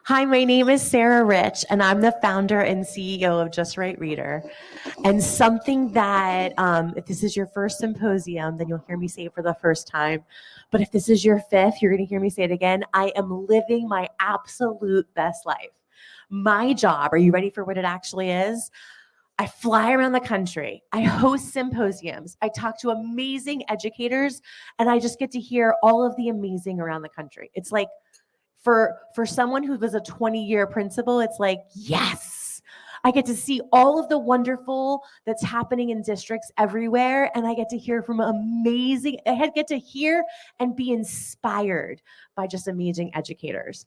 Hi, my name is Sarah Rich, and I'm the founder and CEO of Just Right Reader. And something that, if this is your first symposium, then you'll hear me say it for the first time. But if this is your fifth, you're going to hear me say it again. I am living my absolute best life. My job, are you ready for what it actually is? I fly around the country. I host symposiums. I talk to amazing educators, and I just get to hear all of the amazing around the country. It's like, for someone who was a 20-year principal, it's like, yes, I get to see all of the wonderful that's happening in districts everywhere, and I get to hear from amazing, I get to hear and be inspired by just amazing educators.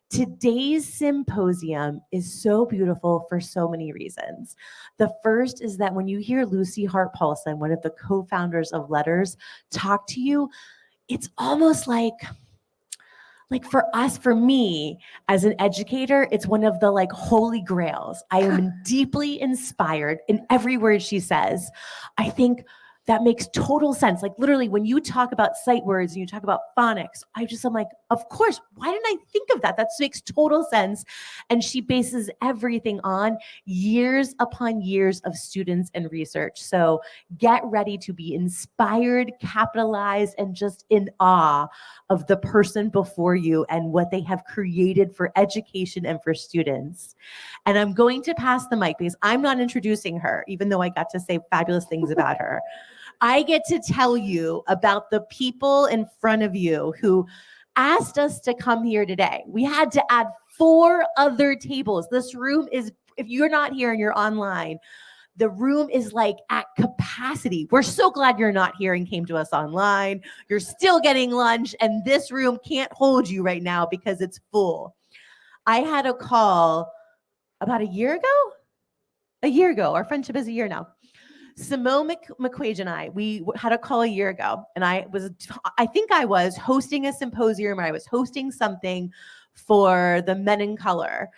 Today's symposium is so beautiful for so many reasons. The first is that when you hear Lucy Hart Paulson, one of the co-founders of LETRS, talk to you, it's almost like for us, for me as an educator, it's one of the holy grails. I am deeply inspired in every word she says. I think that makes total sense. Like literally when you talk about sight words and you talk about phonics, I'm like, of course, why didn't I think of that? That makes total sense. And she bases everything on years upon years of students and research. So get ready to be inspired, capitalized, and just in awe of the person before you and what they have created for education and for students. And I'm going to pass the mic because I'm not introducing her, even though I got to say fabulous things about her. I get to tell you about the people in front of you who asked us to come here today. We had to add 4 other tables. This room is, if you're not here and you're online, the room is like at capacity. We're so glad you're not here and came to us online. You're still getting lunch, and this room can't hold you right now because it's full. I had a call about a year ago. Our friendship is a year now. Simone McQuaid and I, we had a call a year ago, and I think I was hosting a symposium, or I was hosting something for the Men in Color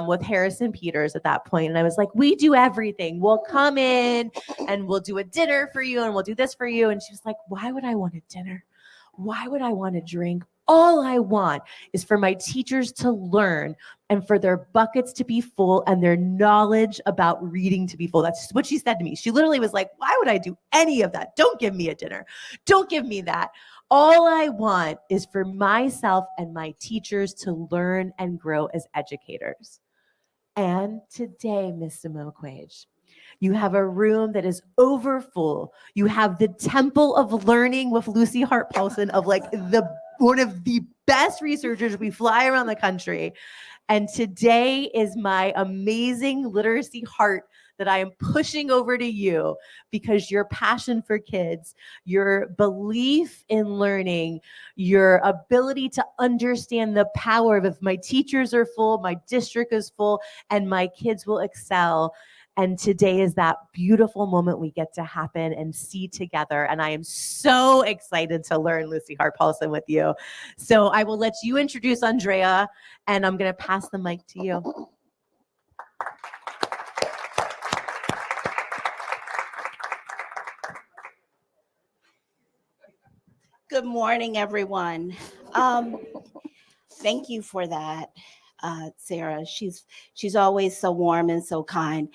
with Harrison Peters at that point. And I was like, we do everything. We'll come in and we'll do a dinner for you and we'll do this for you. And she was like, why would I want a dinner? Why would I want a drink? All I want is for my teachers to learn and for their buckets to be full and their knowledge about reading to be full. That's what she said to me. She literally was like, why would I do any of that? Don't give me a dinner. Don't give me that. All I want is for myself and my teachers to learn and grow as educators. And today, Ms. Simone McQuaid, you have a room that is overfull. You have the Temple of Learning with Lucy Hart Paulson of one of the best researchers. We fly around the country. And today is my amazing literacy heart that I am pushing over to you because your passion for kids, your belief in learning, your ability to understand the power of if my teachers are full, my district is full, and my kids will excel. And today is that beautiful moment we get to happen and see together. And I am so excited to learn Lucy Hart Paulson with you. So I will let you introduce Andrea, and I'm going to pass the mic to you. Good morning, everyone. Thank you for that, Sarah. She's always so warm and so kind,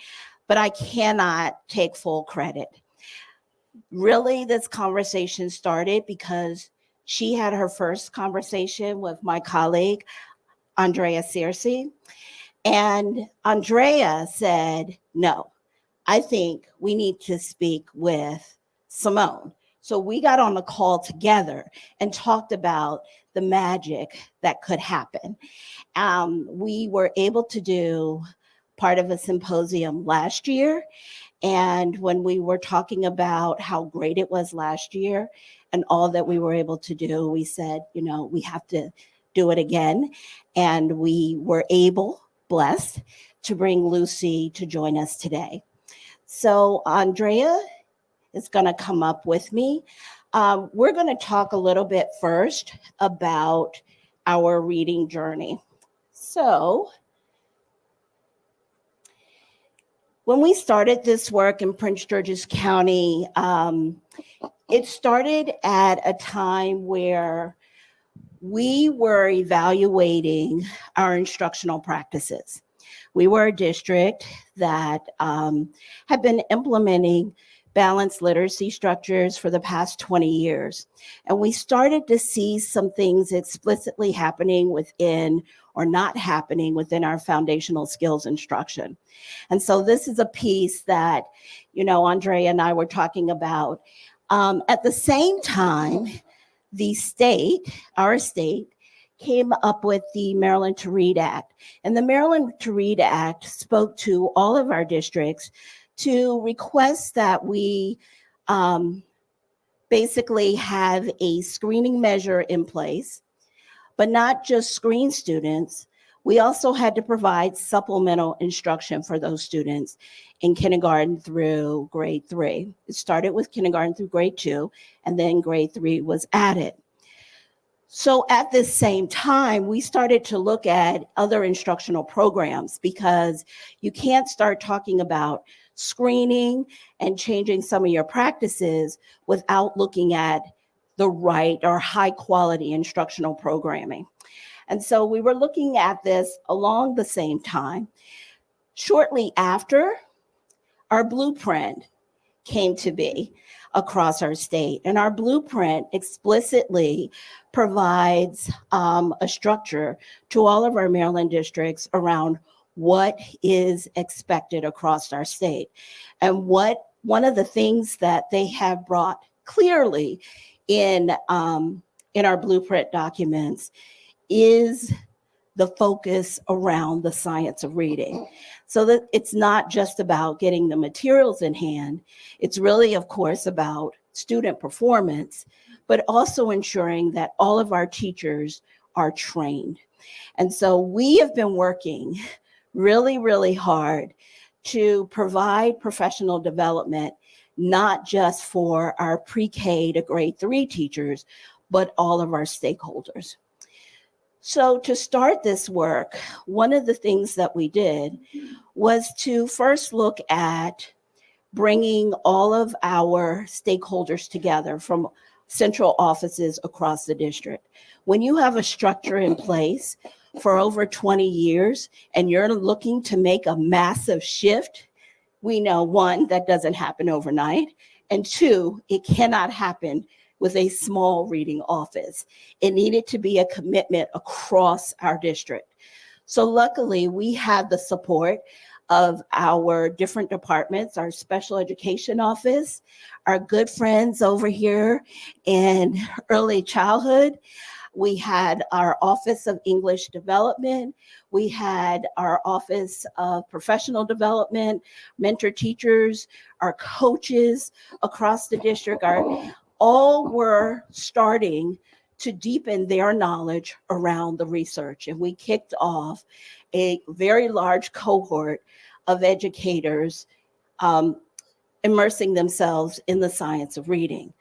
but I cannot take full credit. Really, this conversation started because she had her first conversation with my colleague, Andrea Searcy, and Andrea said, no, I think we need to speak with Simone. So we got on the call together and talked about the magic that could happen. We were able to do part of a symposium last year. And when we were talking about how great it was last year and all that we were able to do, we said, we have to do it again. And we were blessed, to bring Lucy to join us today. So Andrea is going to come up with me. We're going to talk a little bit first about our reading journey. So when we started this work in Prince George's County, it started at a time where we were evaluating our instructional practices. We were a district that had been implementing balanced literacy structures for the past 20 years. And we started to see some things explicitly happening within or not happening within our foundational skills instruction. And so this is a piece that, you know, Andrea and I were talking about. At the same time, the state, our state, came up with the Maryland to Read Act. And the Maryland to Read Act spoke to all of our districts to request that we basically have a screening measure in place, but not just screen students. We also had to provide supplemental instruction for those students in kindergarten through grade 3. It started with kindergarten through grade 2, and then grade 3 was added. So at this same time, we started to look at other instructional programs, because you can't start talking about screening and changing some of your practices without looking at the right or high quality instructional programming. And so we were looking at this along the same time. Shortly after, our blueprint came to be across our state. And our blueprint explicitly provides a structure to all of our Maryland districts around what is expected across our state. And one of the things that they have brought clearly in our blueprint documents is the focus around the science of reading. So that it's not just about getting the materials in hand. It's really, of course, about student performance, but also ensuring that all of our teachers are trained. And so we have been working really, really hard to provide professional development, not just for our pre-K to grade 3 teachers, but all of our stakeholders. So to start this work, one of the things that we did was to first look at bringing all of our stakeholders together from central offices across the district. When you have a structure in place for over 20 years and you're looking to make a massive shift, we know, one, that doesn't happen overnight, and two, it cannot happen with a small reading office. It needed to be a commitment across our district. So luckily, we had the support of our different departments, our special education office, our good friends over here in early childhood. We had our Office of English Development. We had our Office of Professional Development, mentor teachers, our coaches across the district, all were starting to deepen their knowledge around the research. And we kicked off a very large cohort of educators immersing themselves in the science of reading.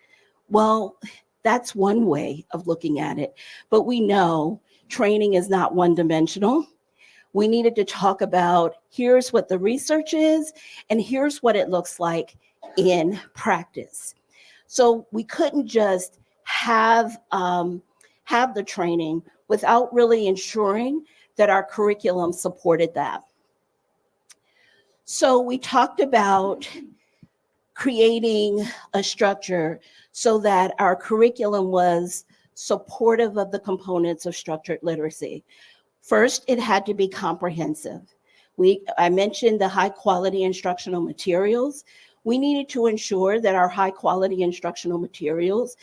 Well, that's one way of looking at it. But we know training is not one-dimensional. We needed to talk about, here's what the research is, and here's what it looks like in practice. So we couldn't just have the training without really ensuring that our curriculum supported that. So we talked about creating a structure so that our curriculum was supportive of the components of structured literacy. First, it had to be comprehensive. I mentioned the high quality instructional materials. We needed to ensure that our high quality instructional materials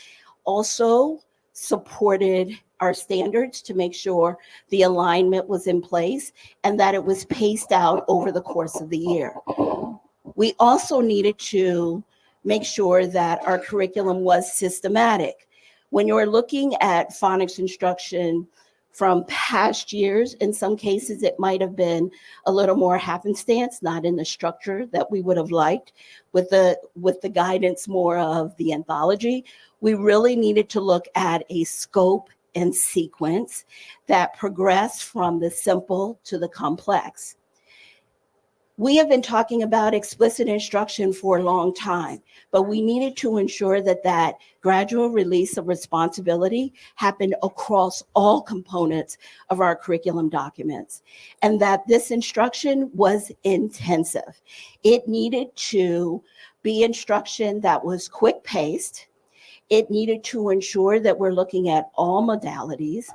also supported our standards to make sure the alignment was in place and that it was paced out over the course of the year. We also needed to make sure that our curriculum was systematic. When you're looking at phonics instruction from past years, in some cases it might have been a little more happenstance, not in the structure that we would have liked, with the guidance more of the anthology. We really needed to look at a scope and sequence that progressed from the simple to the complex. We have been talking about explicit instruction for a long time, but we needed to ensure that that gradual release of responsibility happened across all components of our curriculum documents, and that this instruction was intensive. It needed to be instruction that was quick-paced. It needed to ensure that we're looking at all modalities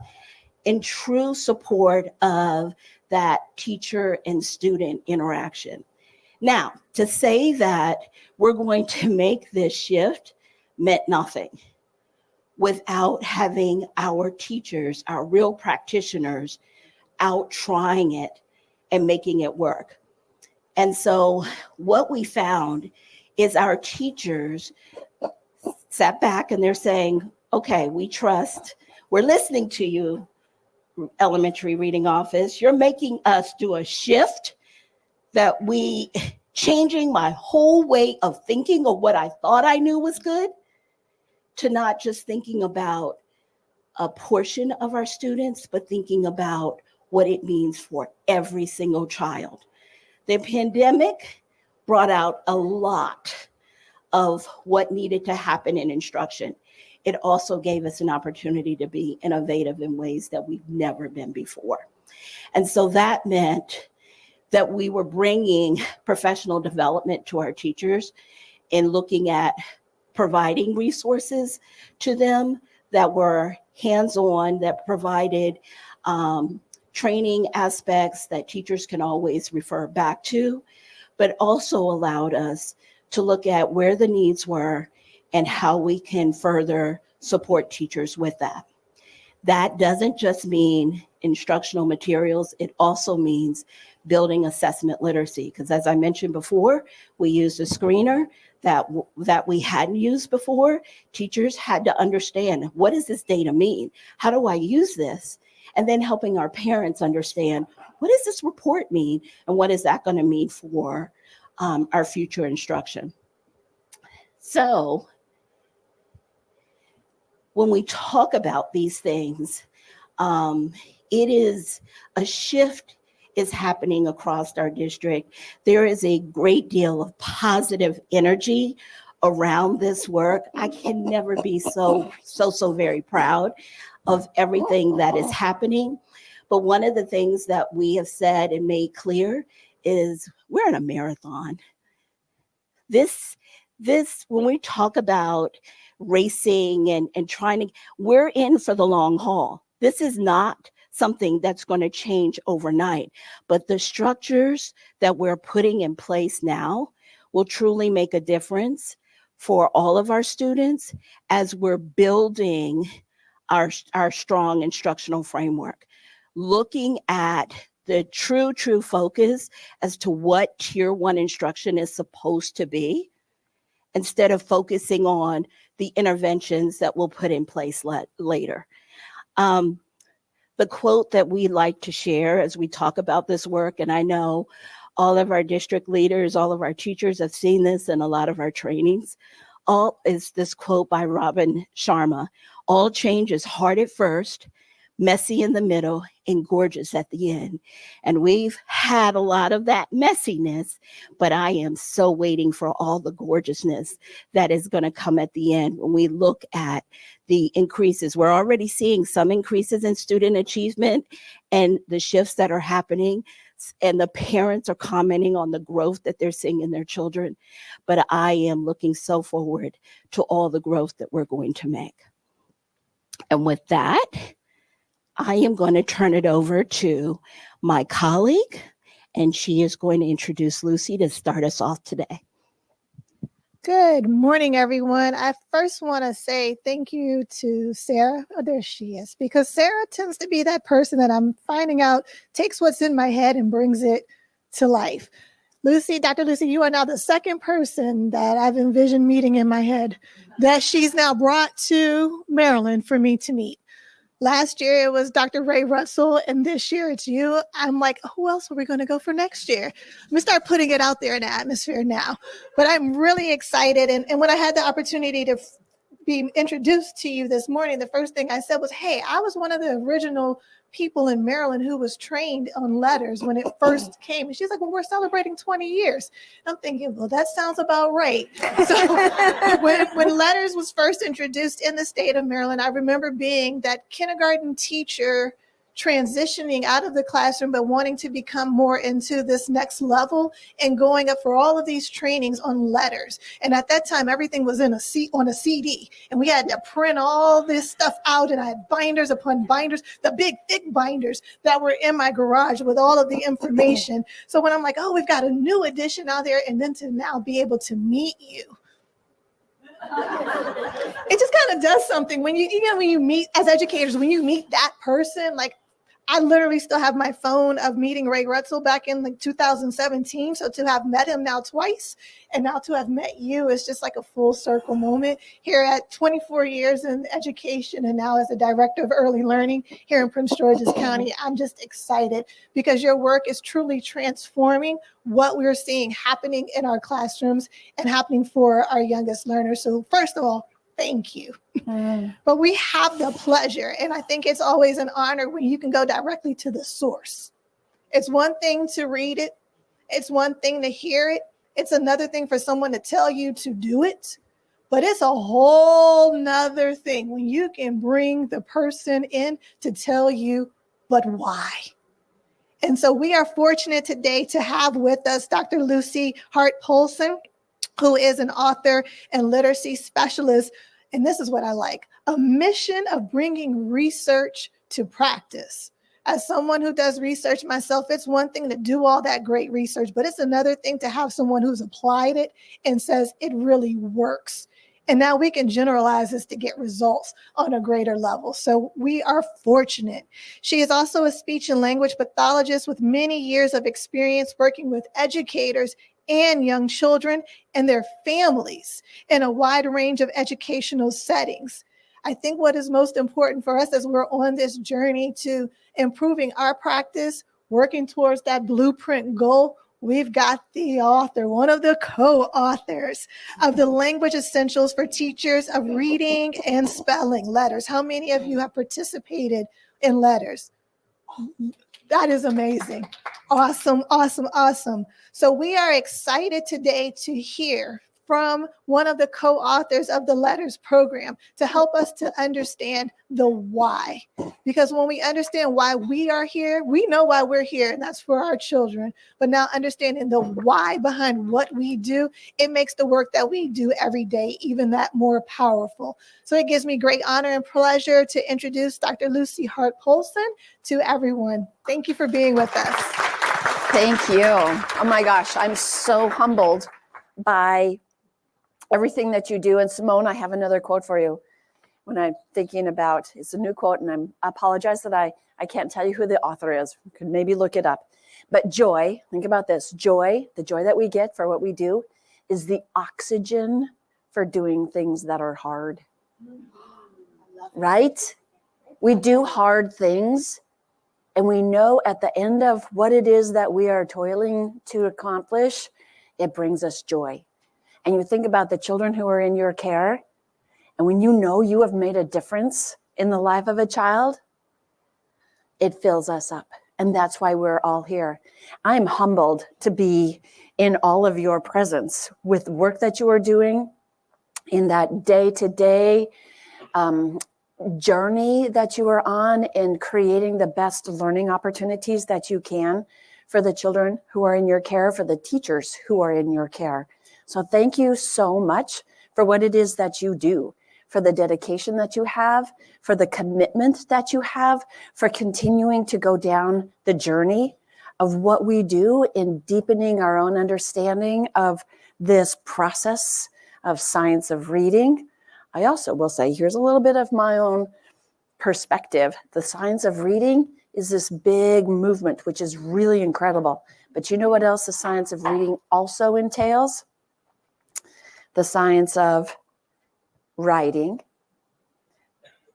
in true support of that teacher and student interaction. Now, to say that we're going to make this shift meant nothing without having our teachers, our real practitioners, out trying it and making it work. And so what we found is our teachers sat back and they're saying, okay, we trust, we're listening to you, elementary reading office. You're making us do a shift that changing my whole way of thinking of what I thought I knew was good to not just thinking about a portion of our students, but thinking about what it means for every single child. The pandemic brought out a lot of what needed to happen in instruction. It also gave us an opportunity to be innovative in ways that we've never been before. And so that meant that we were bringing professional development to our teachers and looking at providing resources to them that were hands-on, that provided training aspects that teachers can always refer back to, but also allowed us to look at where the needs were and how we can further support teachers with that. That doesn't just mean instructional materials, it also means building assessment literacy. Because as I mentioned before, we used a screener that we hadn't used before. Teachers had to understand, what does this data mean? How do I use this? And then helping our parents understand, what does this report mean? And what is that going to mean for our future instruction? So when we talk about these things, it is a shift is happening across our district. There is a great deal of positive energy around this work. I can never be so very proud of everything that is happening. But one of the things that we have said and made clear is we're in a marathon. This, when we talk about racing and trying to, we're in for the long haul. This is not something that's going to change overnight, but the structures that we're putting in place now will truly make a difference for all of our students as we're building our strong instructional framework, looking at the true focus as to what tier 1 instruction is supposed to be, instead of focusing on the interventions that we'll put in place later. The quote that we like to share as we talk about this work, and I know all of our district leaders, all of our teachers have seen this in a lot of our trainings, is this quote by Robin Sharma: all change is hard at first, messy in the middle, and gorgeous at the end. And we've had a lot of that messiness, but I am so waiting for all the gorgeousness that is going to come at the end when we look at the increases. We're already seeing some increases in student achievement and the shifts that are happening, and the parents are commenting on the growth that they're seeing in their children. But I am looking so forward to all the growth that we're going to make. And with that, I am going to turn it over to my colleague, and she is going to introduce Lucy to start us off today. Good morning, everyone. I first want to say thank you to Sarah. Oh, there she is, because Sarah tends to be that person that I'm finding out takes what's in my head and brings it to life. Lucy, Dr. Lucy, you are now the second person that I've envisioned meeting in my head that she's now brought to Maryland for me to meet. Last year, it was Dr. Ray Russell, and this year it's you. I'm like, who else are we going to go for next year? I'm going to start putting it out there in the atmosphere now. But I'm really excited. And when I had the opportunity to be introduced to you this morning, the first thing I said was, hey, I was one of the original people in Maryland who was trained on LETRS when it first came. And she's like, well, we're celebrating 20 years. I'm thinking, well, that sounds about right. So when LETRS was first introduced in the state of Maryland, I remember being that kindergarten teacher transitioning out of the classroom, but wanting to become more into this next level and going up for all of these trainings on LETRS. And at that time, everything was on a CD, and we had to print all this stuff out. And I had binders upon binders, the big thick binders that were in my garage with all of the information. So when I'm like, oh, we've got a new edition out there, and then to now be able to meet you, it just kind of does something when when you meet as educators, when you meet that person. Like, I literally still have my phone of meeting Ray Retzel back in like 2017. So to have met him now twice, and now to have met you, is just like a full circle moment here at 24 years in education, and now as a director of early learning here in Prince George's County. I'm just excited because your work is truly transforming what we're seeing happening in our classrooms and happening for our youngest learners. So first of all, thank you. But we have the pleasure, and I think it's always an honor when you can go directly to the source. It's one thing to read it. It's one thing to hear it. It's another thing for someone to tell you to do it. But it's a whole nother thing when you can bring the person in to tell you, but why? And so we are fortunate today to have with us Dr. Lucy Hart Paulson, who is an author and literacy specialist. And this is what I like: a mission of bringing research to practice. As someone who does research myself, it's one thing to do all that great research, but it's another thing to have someone who's applied it and says it really works. And now we can generalize this to get results on a greater level. So we are fortunate. She is also a speech and language pathologist with many years of experience working with educators and young children and their families in a wide range of educational settings. I think what is most important for us as we're on this journey to improving our practice, working towards that blueprint goal, we've got the author, one of the co-authors of the Language Essentials for Teachers of Reading and Spelling, LETRS. How many of you have participated in LETRS? That is amazing. Awesome, awesome, awesome. So we are excited today to hear from one of the co-authors of the LETRS program to help us to understand the why. Because when we understand why we are here, we know why we're here, and that's for our children. But now understanding the why behind what we do, it makes the work that we do every day even that more powerful. So it gives me great honor and pleasure to introduce Dr. Lucy Hart Paulson to everyone. Thank you for being with us. Thank you. Oh my gosh, I'm so humbled by everything that you do. And Simone, I have another quote for you. When I'm thinking about, it's a new quote, and I apologize that I can't tell you who the author is. You could maybe look it up. But joy, think about this. Joy, the joy that we get for what we do, is the oxygen for doing things that are hard. Right? We do hard things, and we know at the end of what it is that we are toiling to accomplish, it brings us joy. And you think about the children who are in your care, and when you know you have made a difference in the life of a child, it fills us up. And that's why we're all here. I'm humbled to be in all of your presence with work that you are doing in that day-to-day journey that you are on in creating the best learning opportunities that you can for the children who are in your care, for the teachers who are in your care. So thank you so much for what it is that you do, for the dedication that you have, for the commitment that you have, for continuing to go down the journey of what we do in deepening our own understanding of this process of science of reading. I also will say, here's a little bit of my own perspective. The science of reading is this big movement, which is really incredible. But you know what else the science of reading also entails? The science of writing,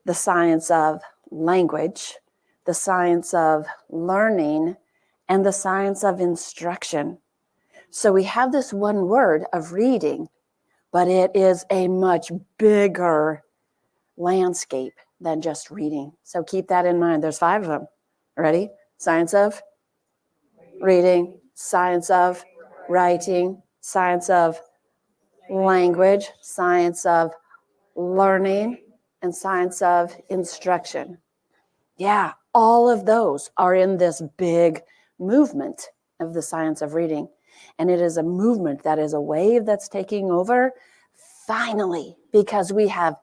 the science of language, the science of learning, and the science of instruction. So we have this one word of reading, but it is a much bigger landscape than just reading. So keep that in mind. There's 5 of them. Ready? Science of reading, science of writing, science of language, science of learning, and science of instruction. Yeah, all of those are in this big movement of the science of reading. And it is a movement that is a wave that's taking over finally, because we have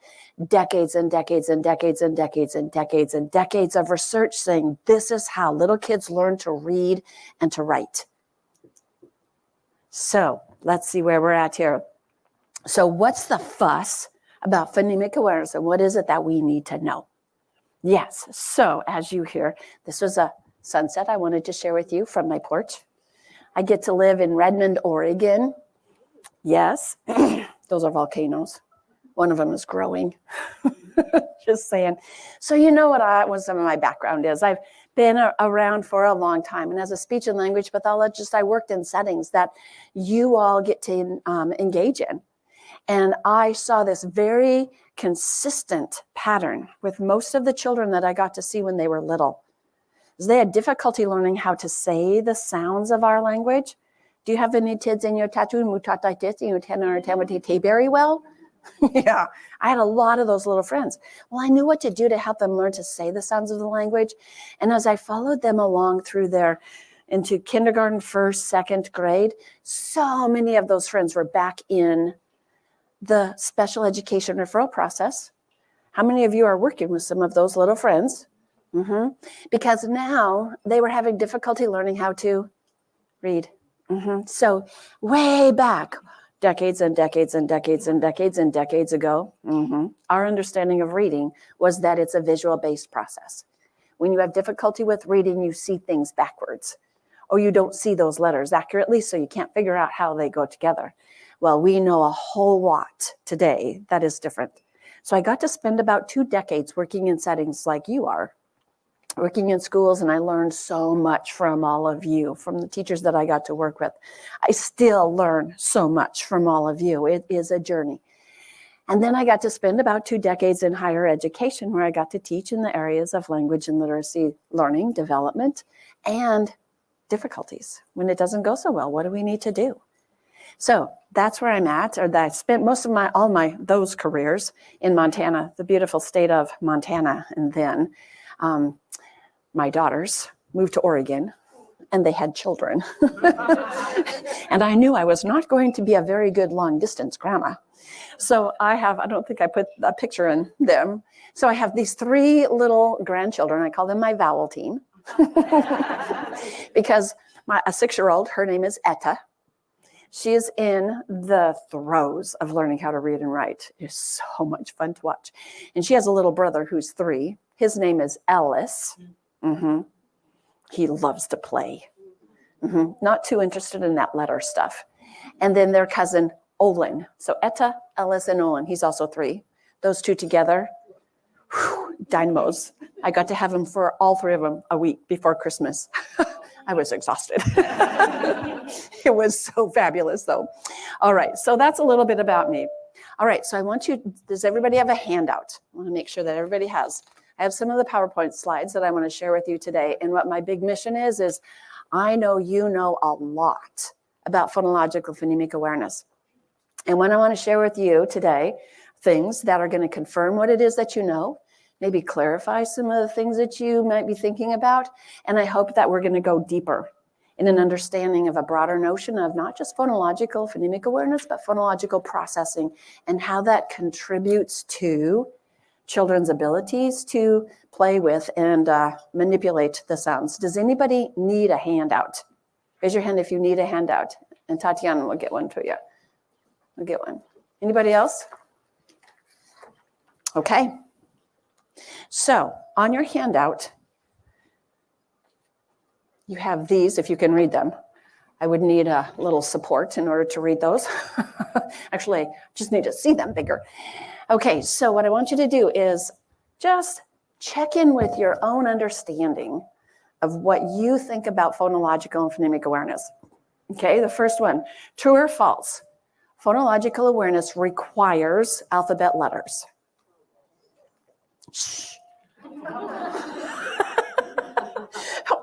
decades and decades and decades and decades and decades and decades of research saying this is how little kids learn to read and to write. So let's see where we're at here. So what's the fuss about phonemic awareness, and what is it that we need to know? Yes, so as you hear, this was a sunset I wanted to share with you from my porch. I get to live in Redmond, Oregon. Yes, those are volcanoes. One of them is growing. Just saying. So you know what some of my background is. I've been around for a long time. And as a speech and language pathologist, I worked in settings that you all get to engage in. And I saw this very consistent pattern with most of the children that I got to see when they were little. They had difficulty learning how to say the sounds of our language. Do you have any kids in your tattoo very well? Yeah, I had a lot of those little friends. Well, I knew what to do to help them learn to say the sounds of the language. And as I followed them along through into kindergarten, 1st, 2nd grade, so many of those friends were back in the special education referral process. How many of you are working with some of those little friends? Because now they were having difficulty learning how to read. So way back, decades and decades and decades and decades and decades ago, our understanding of reading was that it's a visual-based process. When you have difficulty with reading, you see things backwards, or you don't see those letters accurately, so you can't figure out how they go together. Well, we know a whole lot today that is different. So I got to spend about 2 decades working in settings like you are, working in schools, and I learned so much from all of you, from the teachers that I got to work with. I still learn so much from all of you. It is a journey. And then I got to spend about 2 decades in higher education, where I got to teach in the areas of language and literacy learning, development, and difficulties. When it doesn't go so well, what do we need to do? So that's where I'm at, or that I spent most of those careers in Montana, the beautiful state of Montana. And then my daughters moved to Oregon, and they had children. And I knew I was not going to be a very good long distance grandma. So I don't think I put a picture in them. So I have these 3 little grandchildren. I call them my vowel team. Because a 6-year-old, her name is Etta. She is in the throes of learning how to read and write. It's so much fun to watch. And she has a little brother who's 3. His name is Ellis. He loves to play. Not too interested in that letter stuff. And then their cousin, Olin. So Etta, Ellis, and Olin. He's also 3. Those 2 together, dynamos. I got to have them for all 3 of them a week before Christmas. I was exhausted. It was so fabulous, though. All right, so that's a little bit about me. All right, so does everybody have a handout? I want to make sure that everybody has. I have some of the PowerPoint slides that I want to share with you today. And what my big mission is I know you know a lot about phonological phonemic awareness. And what I want to share with you today, things that are going to confirm what it is that you know, maybe clarify some of the things that you might be thinking about. And I hope that we're going to go deeper in an understanding of a broader notion of not just phonological phonemic awareness, but phonological processing and how that contributes to children's abilities to play with and manipulate the sounds. Does anybody need a handout? Raise your hand if you need a handout, and Tatiana will get one to you. We'll get one. Anybody else? Okay. So on your handout, you have these, if you can read them. I would need a little support in order to read those. Actually, I just need to see them bigger. Okay, so what I want you to do is just check in with your own understanding of what you think about phonological and phonemic awareness. Okay, the first one, true or false? phonological awareness requires alphabet letters? Shh.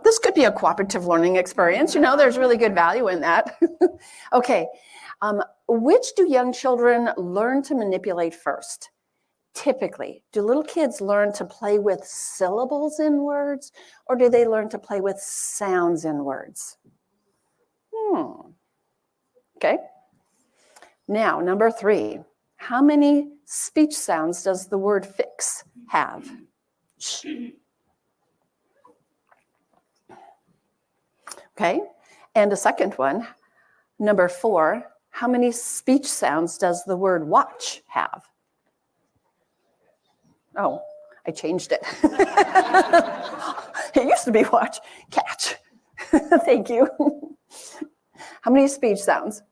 This could be a cooperative learning experience. You know, there's really good value in that. Okay. Which do young children learn to manipulate first? Typically, do little kids learn to play with syllables in words, or do they learn to play with sounds in words? Okay. Now, number 3, how many speech sounds does the word fix have? Shh. Okay. And a second one, number 4, how many speech sounds does the word watch have? Oh, I changed it. It used to be watch, catch. Thank you. How many speech sounds?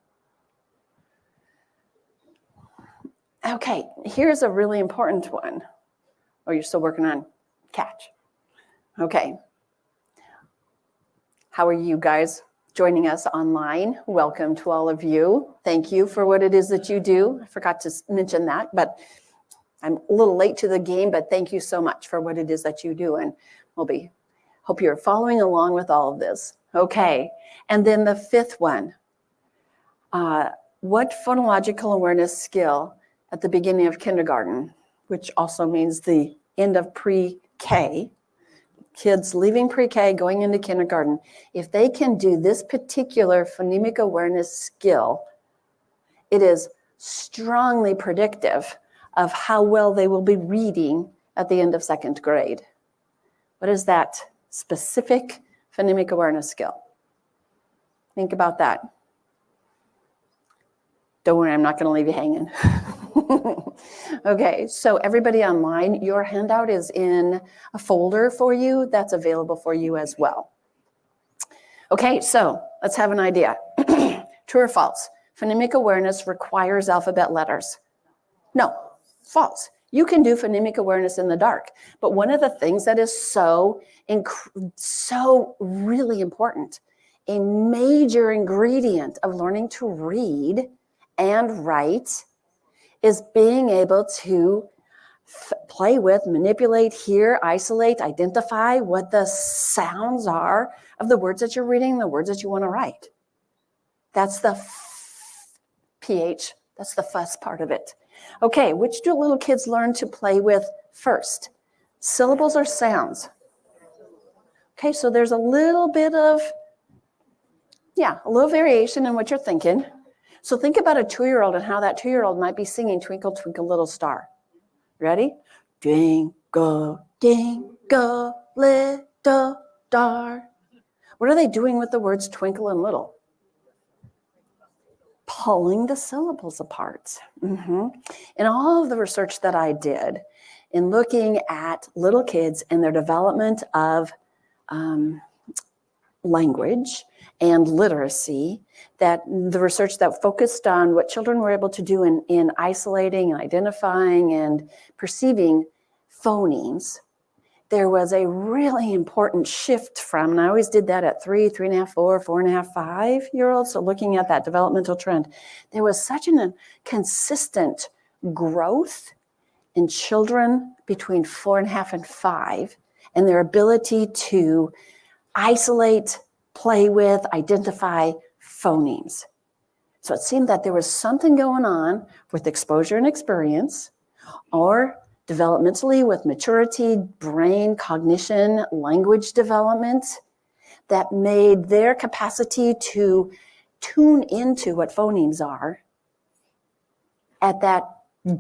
Okay, here's a really important one. Oh, you're still working on catch. Okay. How are you guys joining us online? Welcome to all of you. Thank you for what it is that you do. I forgot to mention that, but I'm a little late to the game, but thank you so much for what it is that you do. And hope you're following along with all of this. Okay. And then the 5th one, what phonological awareness skill at the beginning of kindergarten, which also means the end of pre-K, kids leaving pre-K, going into kindergarten, if they can do this particular phonemic awareness skill, it is strongly predictive of how well they will be reading at the end of 2nd grade. What is that specific phonemic awareness skill? Think about that. Don't worry, I'm not going to leave you hanging. Okay, so everybody online, your handout is in a folder for you that's available for you as well. Okay, so let's have an idea. True or false? Phonemic awareness requires alphabet letters. No, false. You can do phonemic awareness in the dark, but one of the things that is so really important, a major ingredient of learning to read and write, is being able to play with, manipulate, hear, isolate, identify what the sounds are of the words that you're reading, the words that you want to write. That's the PH, that's the fuss part of it. Okay, which do little kids learn to play with first? Syllables or sounds? Okay, so there's a little bit of, a little variation in what you're thinking. So think about a 2-year-old and how that 2-year-old might be singing Twinkle, Twinkle, Little Star. Ready? Twinkle, twinkle, little star. What are they doing with the words twinkle and little? Pulling the syllables apart. In all of the research that I did in looking at little kids and their development of language and literacy, that the research that focused on what children were able to do in isolating and identifying and perceiving phonemes, there was a really important shift from, and I always did that at 3, 3.5, 4, 4.5, 5-year-olds, so looking at that developmental trend, there was such a consistent growth in children between 4.5 and 5, and their ability to isolate, play with, identify phonemes. So it seemed that there was something going on with exposure and experience, or developmentally with maturity, brain, cognition, language development, that made their capacity to tune into what phonemes are at that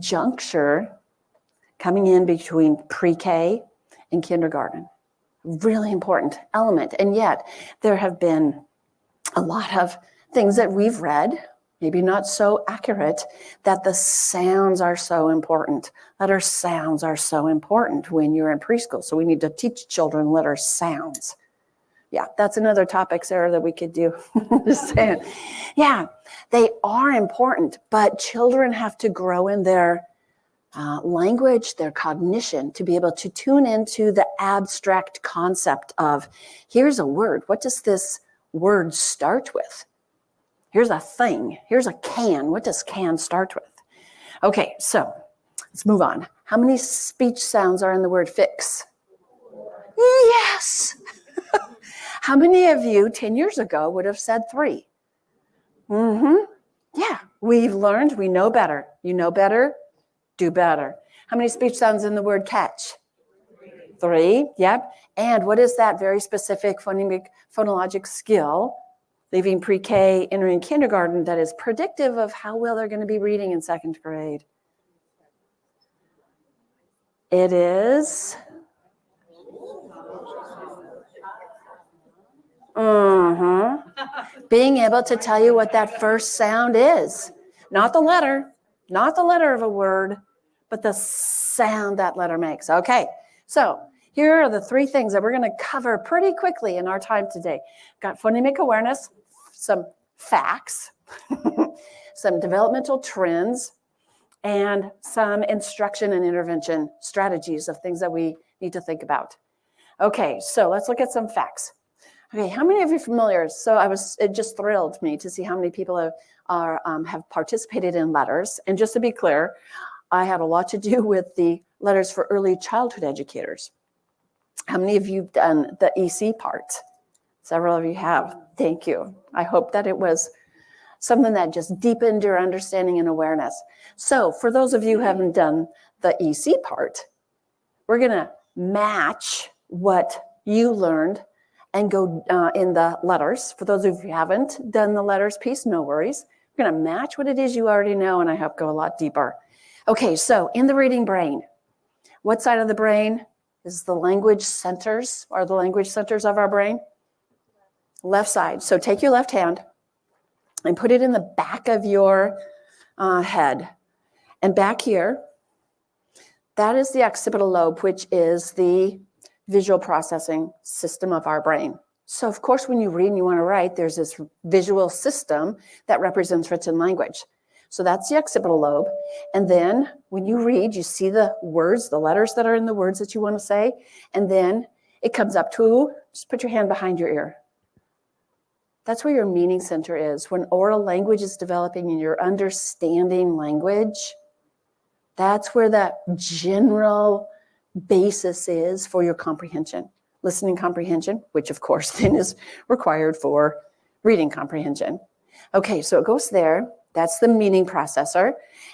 juncture coming in between pre-K and kindergarten. Really important element. And yet there have been a lot of things that we've read, maybe not so accurate, that the sounds are so important. Letter sounds are so important when you're in preschool. So we need to teach children letter sounds. Yeah, that's another topic, Sarah, that we could do. Just saying. Yeah, they are important, but children have to grow in their language, their cognition, to be able to tune into the abstract concept of, here's a word. What does this word start with? Here's a thing. Here's a can. What does can start with? Okay, so let's move on. How many speech sounds are in the word fix? Yes. How many of you 10 years ago would have said 3? Yeah, we've learned, we know better. You know better, do better. How many speech sounds in the word catch? 3, yep. And what is that very specific phonologic skill, leaving pre-K, entering kindergarten, that is predictive of how well they're going to be reading in 2nd grade? It is being able to tell you what that first sound is. Not the letter of a word, but the sound that letter makes. Okay, so here are the 3 things that we're going to cover pretty quickly in our time today. Got phonemic awareness, some facts, some developmental trends, and some instruction and intervention strategies of things that we need to think about. Okay, so let's look at some facts. Okay, how many of you are familiar? So it just thrilled me to see how many people have participated in LETRS. And just to be clear, I had a lot to do with the LETRS for early childhood educators. How many of you have done the EC part? Several of you have. Thank you. I hope that it was something that just deepened your understanding and awareness. So for those of you who haven't done the EC part, we're going to match what you learned and go in the LETRS. For those of you who haven't done the LETRS piece, no worries. We're going to match what it is you already know, and I hope go a lot deeper. Okay, so in the reading brain, what side of the brain is the language centers, are the language centers of our brain? Left side. So take your left hand and put it in the back of your head. And back here, that is the occipital lobe, which is the visual processing system of our brain. So of course, when you read and you want to write, there's this visual system that represents written language. So that's the occipital lobe. And then when you read, you see the words, the letters that are in the words that you want to say. And then it comes up to, just put your hand behind your ear. That's where your meaning center is. When oral language is developing and you're understanding language, that's where that general basis is for your comprehension. Listening comprehension, which of course then is required for reading comprehension. Okay, so it goes there. That's the meaning processor.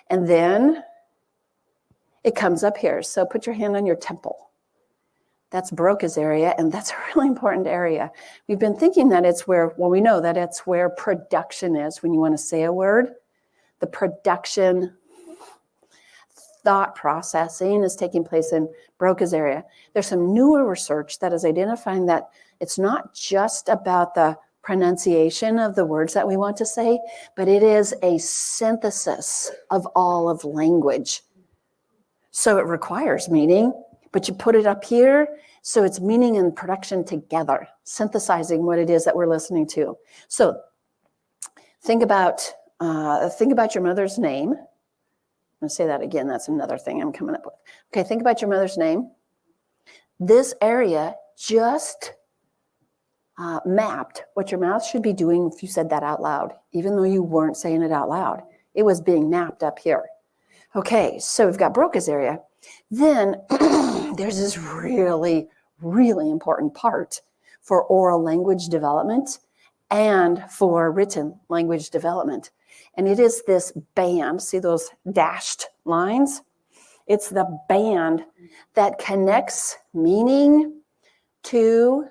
And then it comes up here. So put your hand on your temple. That's Broca's area, and that's a really important area. We've been thinking that it's where, well, we know that it's where production is. When you want to say a word, the production thought processing is taking place in Broca's area. There's some newer research that is identifying that it's not just about the pronunciation of the words that we want to say, but it is a synthesis of all of language. So it requires meaning, but you put it up here, so it's meaning and production together, synthesizing what it is that we're listening to. So think about your mother's name. I'm going to say that again. That's another thing I'm coming up with. Okay, think about your mother's name. This area just mapped what your mouth should be doing if you said that out loud, even though you weren't saying it out loud. It was being mapped up here. Okay, so we've got Broca's area. Then there's this really, really important part for oral language development and for written language development. And it is this band, see those dashed lines? It's the band that connects meaning to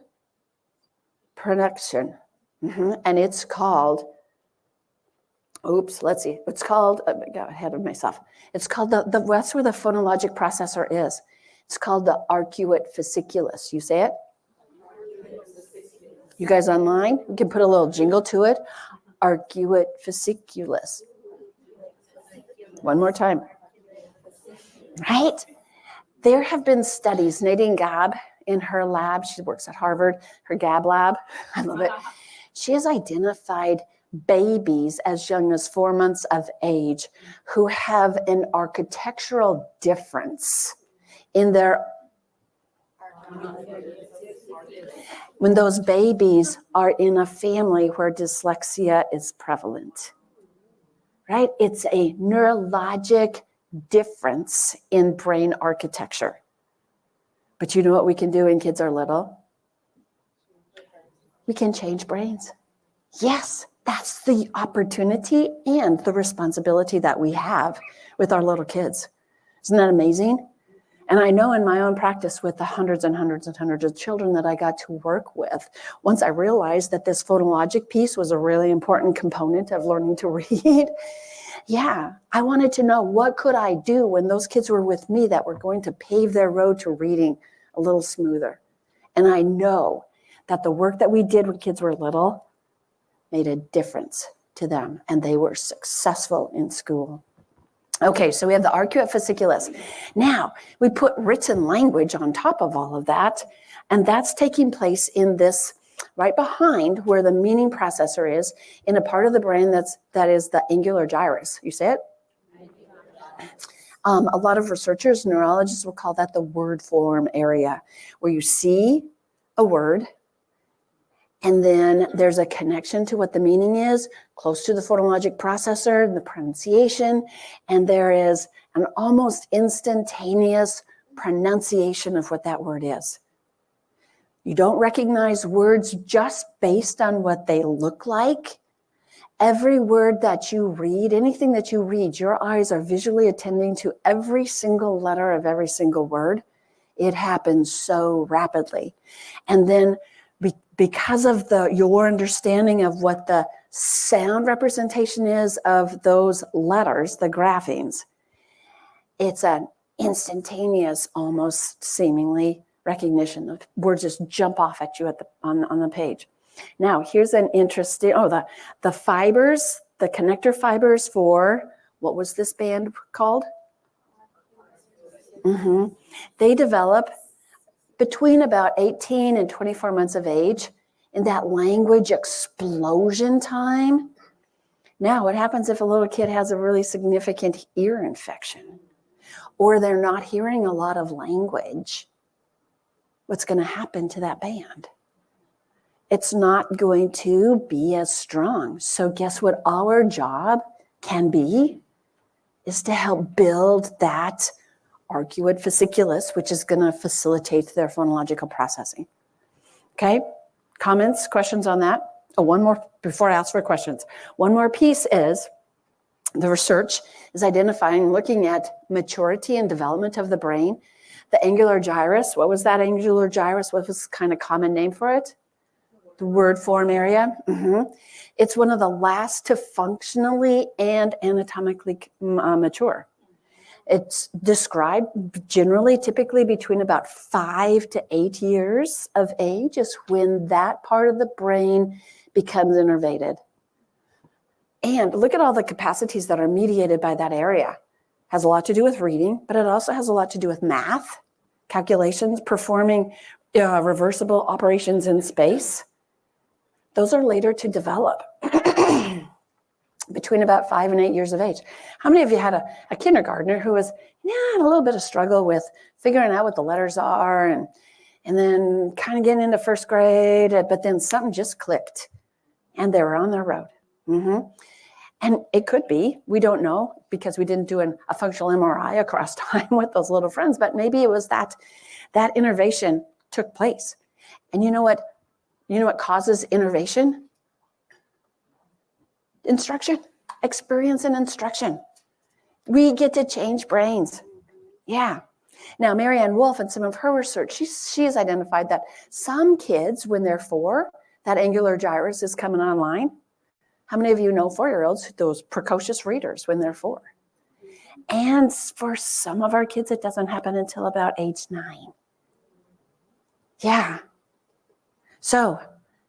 production. And it's called, let's see. It's called, I got ahead of myself. It's called that's where the phonologic processor is. It's called the arcuate fasciculus. You say it? You guys online? You can put a little jingle to it. Arcuate fasciculus. One more time. Right? There have been studies. Nadine Gabb in her lab, she works at Harvard, her Gabb lab. I love it. She has identified babies as young as 4 months of age who have an architectural difference in their When those babies are in a family where dyslexia is prevalent, right? It's a neurologic difference in brain architecture. But you know what we can do when kids are little? We can change brains. Yes, that's the opportunity and the responsibility that we have with our little kids. Isn't that amazing? And I know in my own practice with the hundreds and hundreds and hundreds of children that I got to work with, once I realized that this phonologic piece was a really important component of learning to read, yeah, I wanted to know what could I do when those kids were with me that were going to pave their road to reading a little smoother. And I know that the work that we did when kids were little made a difference to them, and they were successful in school. Okay, so we have the arcuate fasciculus. Now, we put written language on top of all of that, and that's taking place in this right behind where the meaning processor is, in a part of the brain that is the angular gyrus. You say it? A lot of researchers, neurologists will call that the word form area, where you see a word, and then there's a connection to what the meaning is, close to the phonologic processor, the pronunciation, and there is an almost instantaneous pronunciation of what that word is. You don't recognize words just based on what they look like. Every word that you read, anything that you read, your eyes are visually attending to every single letter of every single word. It happens so rapidly. And then because of your understanding of what the sound representation is of those letters, the graphemes, it's an instantaneous, almost seemingly recognition. The words just jump off at you on the page. Now, here's an interesting, the fibers, the connector fibers for, what was this band called? They develop between about 18 and 24 months of age, in that language explosion time. Now, what happens if a little kid has a really significant ear infection, or they're not hearing a lot of language? What's going to happen to that band? It's not going to be as strong. So guess what our job can be? Is to help build that arcuate fasciculus, which is going to facilitate their phonological processing. Okay, comments, questions on that? Oh, one more before I ask for questions. One more piece is the research is identifying, looking at maturity and development of the brain. The angular gyrus, what was that angular gyrus? What was kind of common name for it? The word form area. It's one of the last to functionally and anatomically mature. It's described generally, typically between about 5 to 8 years of age is when that part of the brain becomes innervated. And look at all the capacities that are mediated by that area. Has a lot to do with reading, but it also has a lot to do with math, calculations, performing reversible operations in space. Those are later to develop. Between about 5 and 8 years of age. How many of you had a kindergartner who was had a little bit of struggle with figuring out what the letters are and then kind of getting into first grade, but then something just clicked and they were on their road? And it could be, we don't know because we didn't do a functional MRI across time with those little friends, but maybe it was that innervation took place. And you know what causes innervation? Instruction, experience and instruction. We get to change brains. Yeah. Now, Marianne Wolf and some of her research, she has identified that some kids, when they're 4, that angular gyrus is coming online. How many of you know 4-year-olds, those precocious readers when they're 4? And for some of our kids, it doesn't happen until about age 9. Yeah. So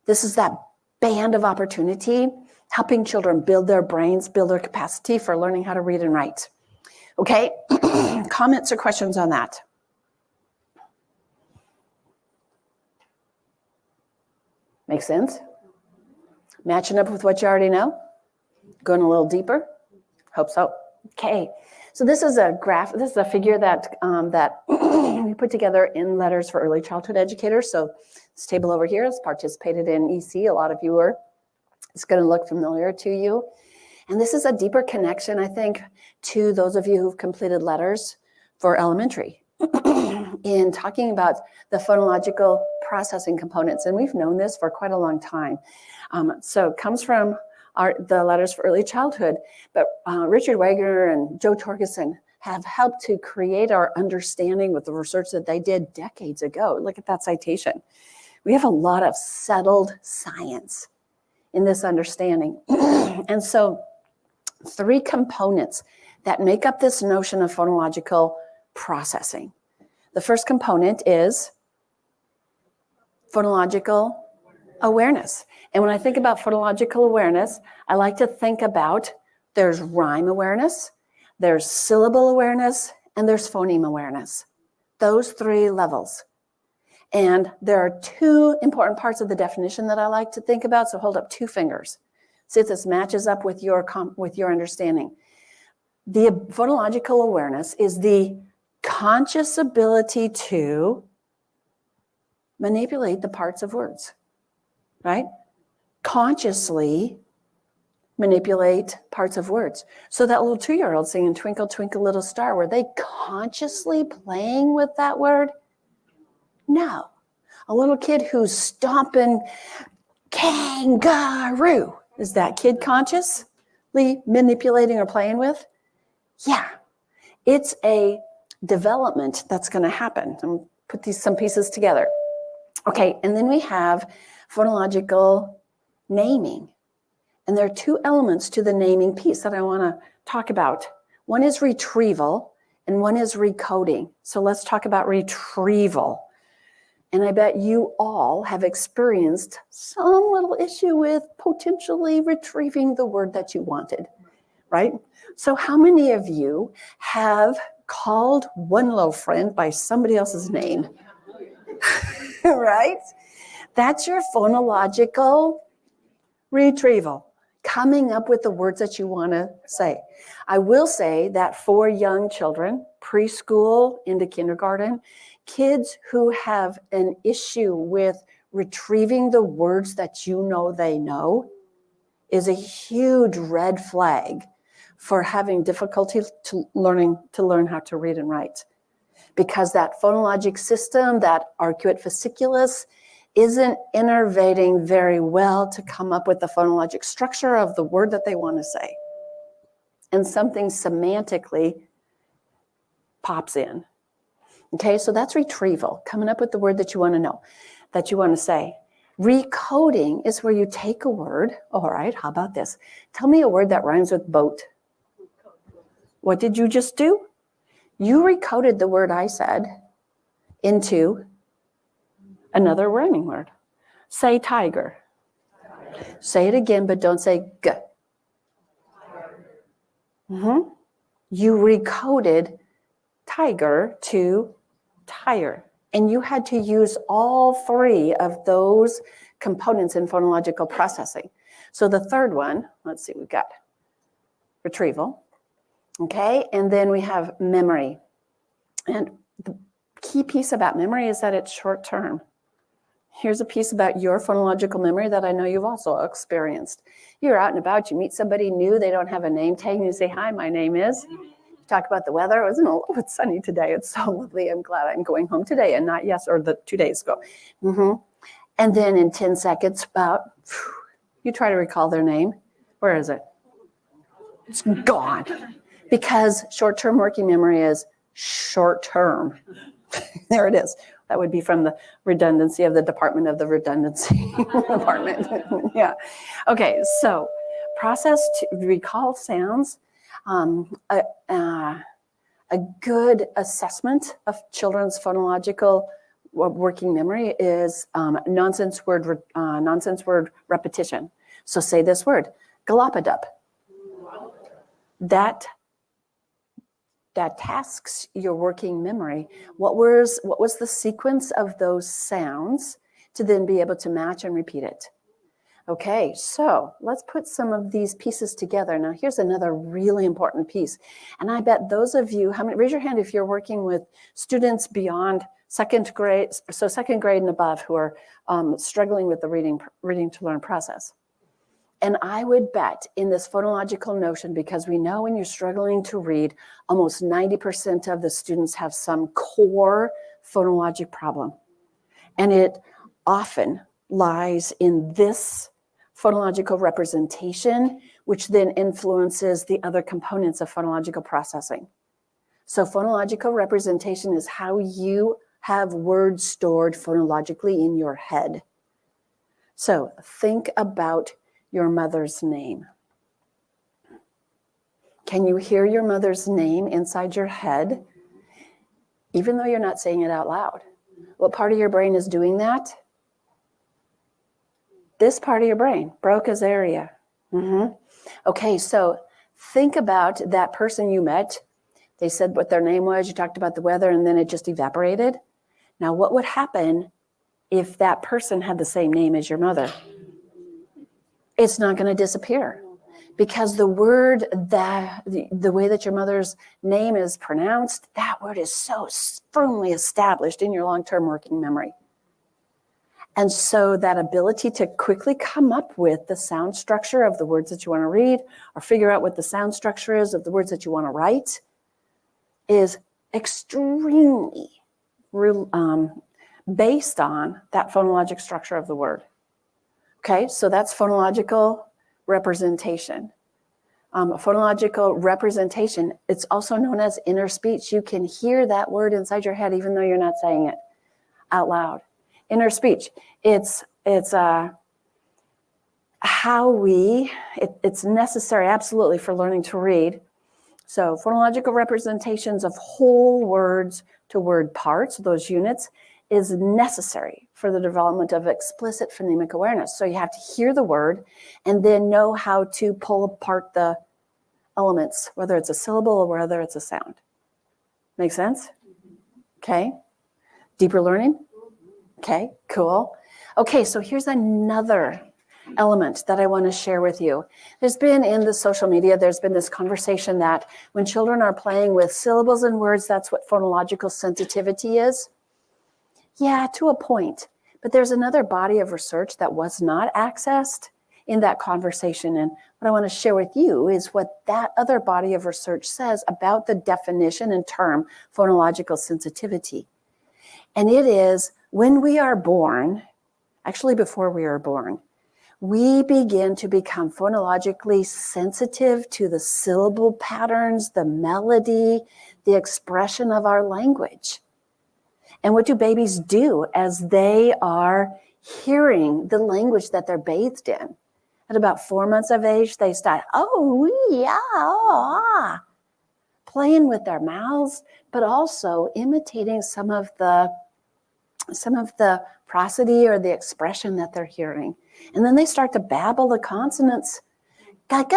this is that band of opportunity, helping children build their brains, build their capacity for learning how to read and write. Okay, comments or questions on that? Make sense? Matching up with what you already know? Going a little deeper? Hope so. Okay, so this is a graph, this is a figure that we we put together in LETRS for early childhood educators. So this table over here has participated in EC. A lot of you are. It's going to look familiar to you. And this is a deeper connection, I think, to those of you who've completed LETRS for elementary in talking about the phonological processing components. And we've known this for quite a long time. So it comes from the LETRS for early childhood, but Richard Wagner and Joe Torgerson have helped to create our understanding with the research that they did decades ago. Look at that citation. We have a lot of settled science in this understanding. And so 3 components that make up this notion of phonological processing. The first component is phonological awareness. And when I think about phonological awareness, I like to think about there's rhyme awareness, there's syllable awareness, and there's phoneme awareness. Those 3 levels. And there are 2 important parts of the definition that I like to think about. So hold up 2 fingers. See if this matches up with your understanding. The phonological awareness is the conscious ability to manipulate the parts of words, right? Consciously manipulate parts of words. So that little 2-year-old singing Twinkle, Twinkle, Little Star, were they consciously playing with that word? No. A little kid who's stomping kangaroo, is that kid consciously manipulating or playing with? Yeah. It's a development that's going to happen. I'm put some pieces together. Okay, and then we have phonological naming. And there are 2 elements to the naming piece that I want to talk about. One is retrieval and one is recoding. So let's talk about retrieval. And I bet you all have experienced some little issue with potentially retrieving the word that you wanted, right? So how many of you have called one little friend by somebody else's name? Right? That's your phonological retrieval, coming up with the words that you want to say. I will say that for young children, preschool into kindergarten, kids who have an issue with retrieving the words that you know they know is a huge red flag for having difficulty to learn how to read and write. Because that phonologic system, that arcuate fasciculus, isn't innervating very well to come up with the phonologic structure of the word that they want to say. And something semantically pops in. Okay, so that's retrieval, coming up with the word that you want to know, that you want to say. Recoding is where you take a word. All right, how about this? Tell me a word that rhymes with boat. What did you just do? You recoded the word I said into another rhyming word. Say tiger. Say it again, but don't say g. You recoded tiger to tire. And you had to use all 3 of those components in phonological processing. So the third one, let's see, we've got retrieval. Okay, and then we have memory. And the key piece about memory is that it's short term. Here's a piece about your phonological memory that I know you've also experienced. You're out and about, you meet somebody new, they don't have a name tag, and you say, hi, my name is. You talk about the weather. It wasn't a little bit sunny today. It's so lovely. I'm glad I'm going home today and not yes or the 2 days ago. And then in 10 seconds, you try to recall their name. Where is it? It's gone. Because short-term working memory is short-term. There it is. That would be from the redundancy of the Department of the Redundancy Department. Yeah. Okay, so process to recall sounds. A good assessment of children's phonological working memory is nonsense word repetition. So say this word, galopadup. That tasks your working memory. What was the sequence of those sounds to then be able to match and repeat it? Okay, so let's put some of these pieces together. Now, here's another really important piece. And I bet those of you, raise your hand if you're working with students beyond second grade, so second grade and above, who are struggling with the reading to learn process. And I would bet in this phonological notion, because we know when you're struggling to read, almost 90% of the students have some core phonologic problem. And it often lies in this phonological representation, which then influences the other components of phonological processing. So phonological representation is how you have words stored phonologically in your head. So think about your mother's name. Can you hear your mother's name inside your head, even though you're not saying it out loud? What part of your brain is doing that? This part of your brain, Broca's area. Okay, so think about that person you met. They said what their name was, you talked about the weather, and then it just evaporated. Now, what would happen if that person had the same name as your mother? It's not going to disappear, because the word that the way that your mother's name is pronounced, that word is so firmly established in your long-term working memory. And so that ability to quickly come up with the sound structure of the words that you want to read, or figure out what the sound structure is of the words that you want to write, is extremely based on that phonologic structure of the word. Okay, so that's phonological representation. Phonological representation, it's also known as inner speech. You can hear that word inside your head even though you're not saying it out loud. Inner speech, it's necessary absolutely for learning to read. So phonological representations of whole words to word parts, those units, is necessary for the development of explicit phonemic awareness. So you have to hear the word and then know how to pull apart the elements, whether it's a syllable or whether it's a sound. Make sense? Okay. Deeper learning? Okay, cool. Okay, so here's another element that I want to share with you. There's been in the social media, there's been this conversation that when children are playing with syllables and words, that's what phonological sensitivity is. Yeah, to a point. But there's another body of research that was not accessed in that conversation. And what I want to share with you is what that other body of research says about the definition and term phonological sensitivity. And it is when we are born, actually before we are born, we begin to become phonologically sensitive to the syllable patterns, the melody, the expression of our language. And what do babies do as they are hearing the language that they're bathed in? At about 4 months of age, they start, oh, yeah, oh, ah, playing with their mouths, but also imitating some of the prosody or the expression that they're hearing. And then they start to babble the consonants. They're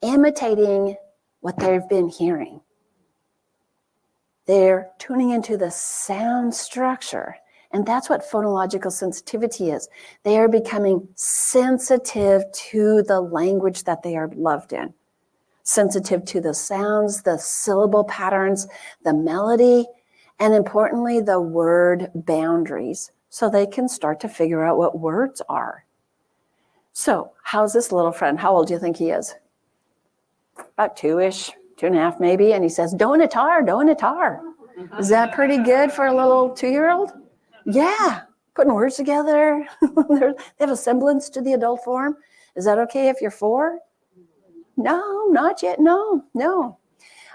imitating what they've been hearing. They're tuning into the sound structure. And that's what phonological sensitivity is. They are becoming sensitive to the language that they are loved in. Sensitive to the sounds, the syllable patterns, the melody, and importantly, the word boundaries, so they can start to figure out what words are. So how's this little friend? How old do you think he is? About 2-ish, 2.5 maybe. And he says, do-na-tar, do-na-tar. Is that pretty good for a little 2-year-old? Yeah, putting words together. They have a semblance to the adult form. Is that okay if you're 4? No, not yet. No.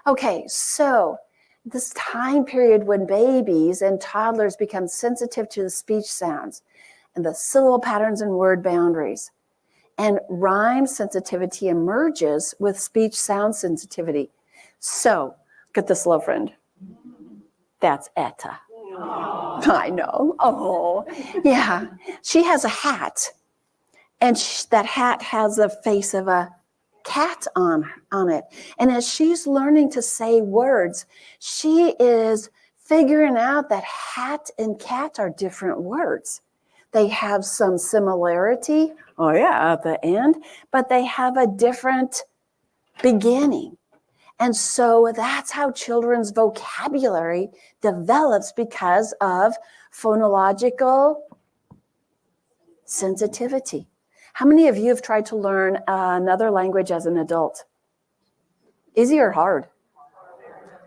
Okay, so this time period when babies and toddlers become sensitive to the speech sounds and the syllable patterns and word boundaries, and rhyme sensitivity emerges with speech sound sensitivity. So, look at this little friend. That's Etta. I know. Oh, yeah. She has a hat, and that hat has the face of a cat on it. And as she's learning to say words, she is figuring out that hat and cat are different words. They have some similarity, oh yeah, at the end, but they have a different beginning. And so that's how children's vocabulary develops, because of phonological sensitivity. How many of you have tried to learn another language as an adult? Easy or hard?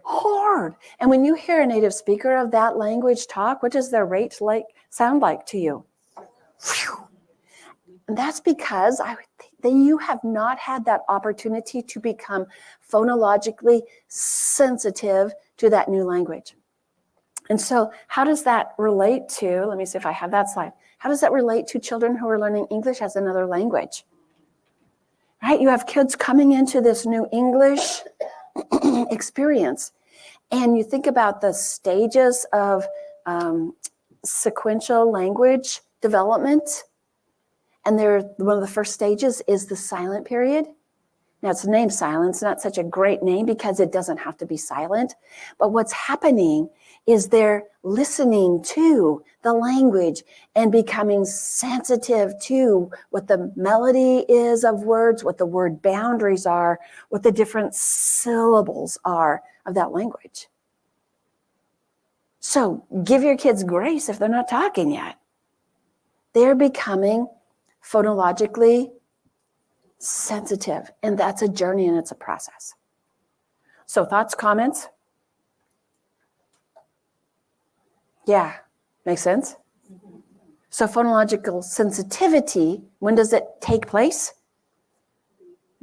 Hard. And when you hear a native speaker of that language talk, what does their rate sound like to you? Phew. And that's because you have not had that opportunity to become phonologically sensitive to that new language. And so how does that relate to, let me see if I have that slide. How does that relate to children who are learning English as another language? Right? You have kids coming into this new English experience, and you think about the stages of sequential language development. And one of the first stages is the silent period. Now, it's named silent. It's not such a great name because it doesn't have to be silent. But what's happening is they're listening to the language and becoming sensitive to what the melody is of words, what the word boundaries are, what the different syllables are of that language. So give your kids grace if they're not talking yet. They're becoming phonologically sensitive, and that's a journey and it's a process. So thoughts, comments? Yeah, makes sense? So phonological sensitivity, when does it take place?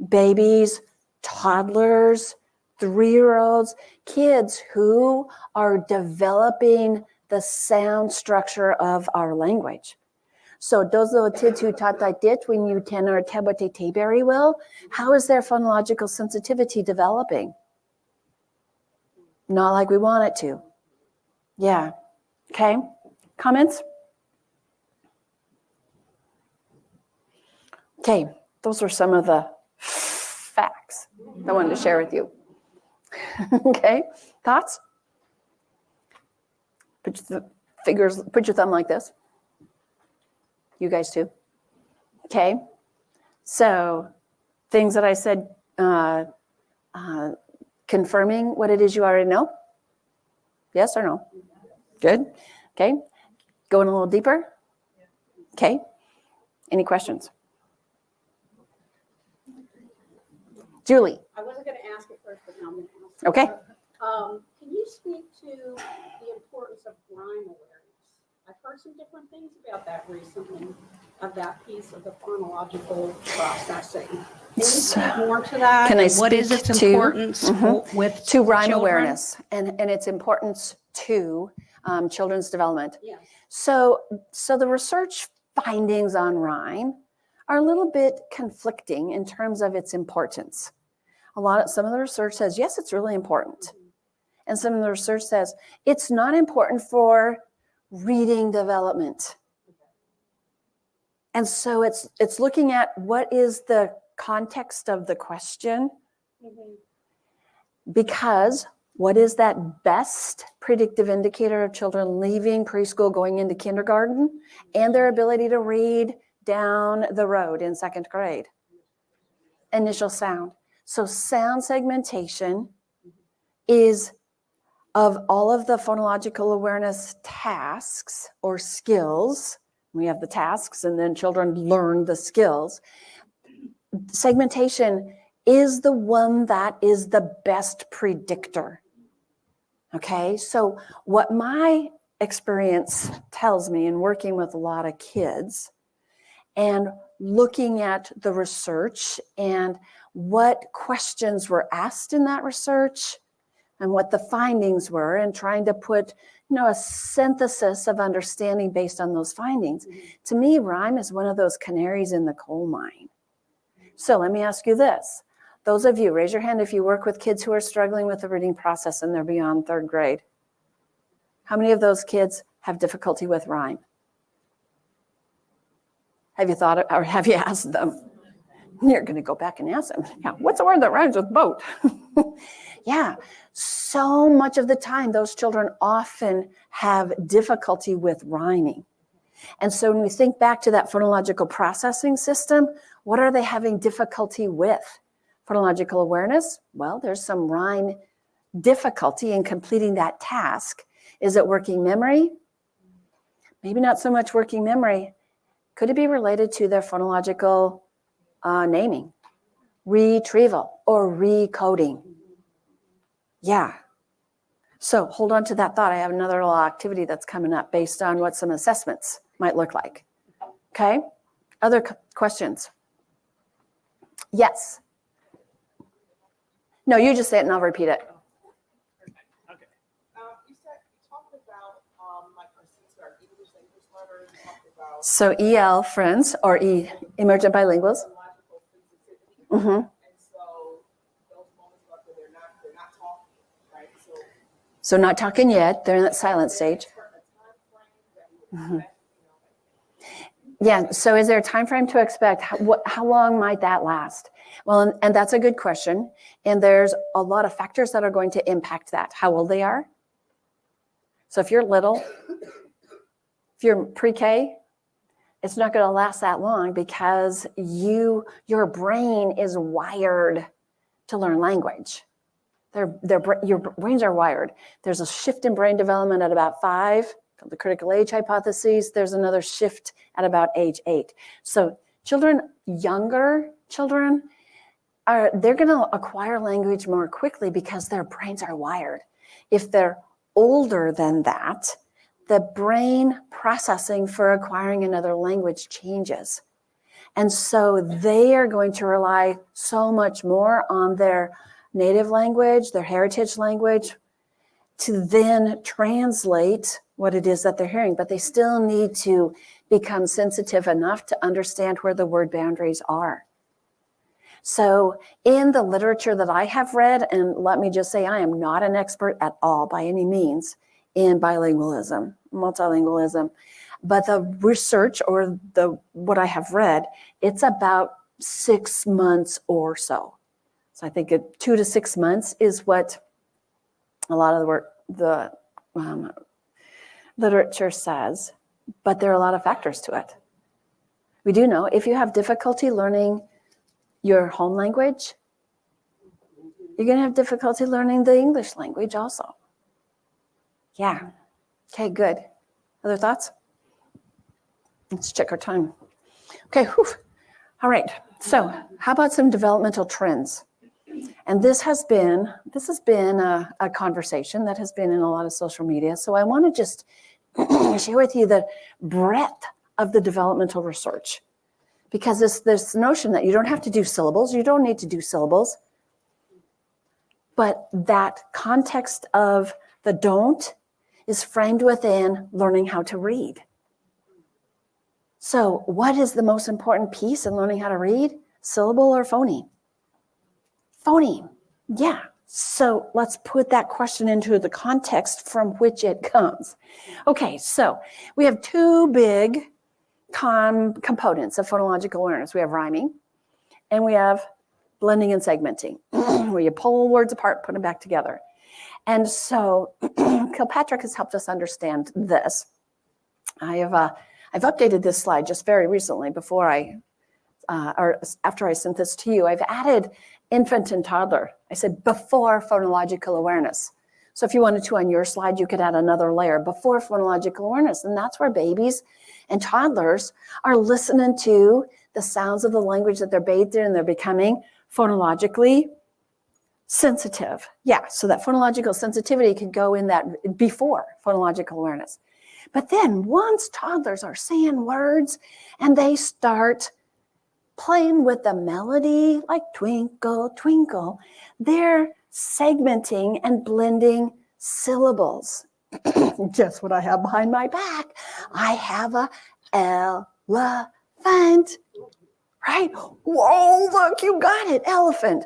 Babies, toddlers, 3-year-olds, kids who are developing the sound structure of our language. So those little kids who tata dit when you tenor tebote very well, how is their phonological sensitivity developing? Not like we want it to. Yeah. Okay. Comments? Okay. Those are some of the facts I wanted to share with you. Okay. Thoughts? Put your thumb like this. You guys too. Okay. So things that I said, confirming what it is you already know. Yes or no? Good. Okay. Going a little deeper. Okay. Any questions? Julie. I wasn't going to ask it first, but now I'm going to ask. Okay. Can you speak to the importance of rhyme awareness? I've heard some different things about that recently, of that piece of the phonological processing. Can you speak more to that? Can I What is speak its to- importance with To rhyme children? awareness and its importance to children's development. Yes. So the research findings on rhyme are a little bit conflicting in terms of its importance. Some of the research says, yes, it's really important. And some of the research says it's not important for reading development. And so it's looking at what is the context of the question, because what is that best predictive indicator of children leaving preschool, going into kindergarten, and their ability to read down the road in 2nd grade? Initial sound. So sound segmentation is, of all of the phonological awareness tasks or skills, we have the tasks and then children learn the skills. Segmentation is the one that is the best predictor. Okay, so what my experience tells me in working with a lot of kids and looking at the research and what questions were asked in that research and what the findings were, and trying to put, a synthesis of understanding based on those findings. To me, rhyme is one of those canaries in the coal mine. So let me ask you this. Those of you, raise your hand if you work with kids who are struggling with the reading process and they're beyond 3rd grade. How many of those kids have difficulty with rhyme? Have you thought, or have you asked them? You're going to go back and ask them, yeah, what's the word that rhymes with boat? Yeah, so much of the time, those children often have difficulty with rhyming. And so when we think back to that phonological processing system, what are they having difficulty with? Phonological awareness? Well, there's some rhyme difficulty in completing that task. Is it working memory? Maybe not so much working memory. Could it be related to their phonological naming, retrieval, or recoding? Yeah. So hold on to that thought. I have another little activity that's coming up based on what some assessments might look like. Okay? Other questions? Yes. No, you just say it and I'll repeat it. Okay. You talked about like our since our English language letter. You talked about So EL friends or emergent bilinguals. phonological sensitivity. Mm-hmm. And so those moments where they're not talking, right? So not talking yet. They're in that silent stage. Mm-hmm. Yeah. So is there a time frame to expect? How long might that last? Well, and that's a good question. And there's a lot of factors that are going to impact that. How old they are. So if you're little, if you're pre-K, it's not going to last that long because your brain is wired to learn language. Your brains are wired. There's a shift in brain development at about 5, called the critical age hypothesis. There's another shift at about age 8. So younger children, they're going to acquire language more quickly because their brains are wired. If they're older than that, the brain processing for acquiring another language changes. And so they are going to rely so much more on their native language, their heritage language, to then translate what it is that they're hearing. But they still need to become sensitive enough to understand where the word boundaries are. So in the literature that I have read, and let me just say I am not an expert at all by any means in bilingualism, multilingualism, but the research or what I have read, it's about 6 months or so. So I think 2 to 6 months is what a lot of the literature says, but there are a lot of factors to it. We do know if you have difficulty learning your home language, you're going to have difficulty learning the English language also. Yeah. Okay, good. Other thoughts? Let's check our time. Okay, whew. All right. So how about some developmental trends? And this has been a conversation that has been in a lot of social media. So I want to just share with you the breadth of the developmental research. Because this notion that you don't have to do syllables, you don't need to do syllables, but that context of the don't is framed within learning how to read. So what is the most important piece in learning how to read? Syllable or phoneme? Phoneme, yeah. So let's put that question into the context from which it comes. Okay, so we have 2 big components of phonological awareness. We have rhyming and we have blending and segmenting, where you pull words apart, put them back together. And so Kilpatrick has helped us understand this. I've updated this slide just very recently before or after I sent this to you. I've added infant and toddler. I said before phonological awareness. So if you wanted to on your slide, you could add another layer before phonological awareness. And that's where babies and toddlers are listening to the sounds of the language that they're bathed in and they're becoming phonologically sensitive. Yeah, so that phonological sensitivity could go in that before phonological awareness. But then once toddlers are saying words and they start playing with the melody like twinkle, twinkle, they're segmenting and blending syllables. Just what I have behind my back. I have a elephant, right? Whoa, look, you got it, elephant.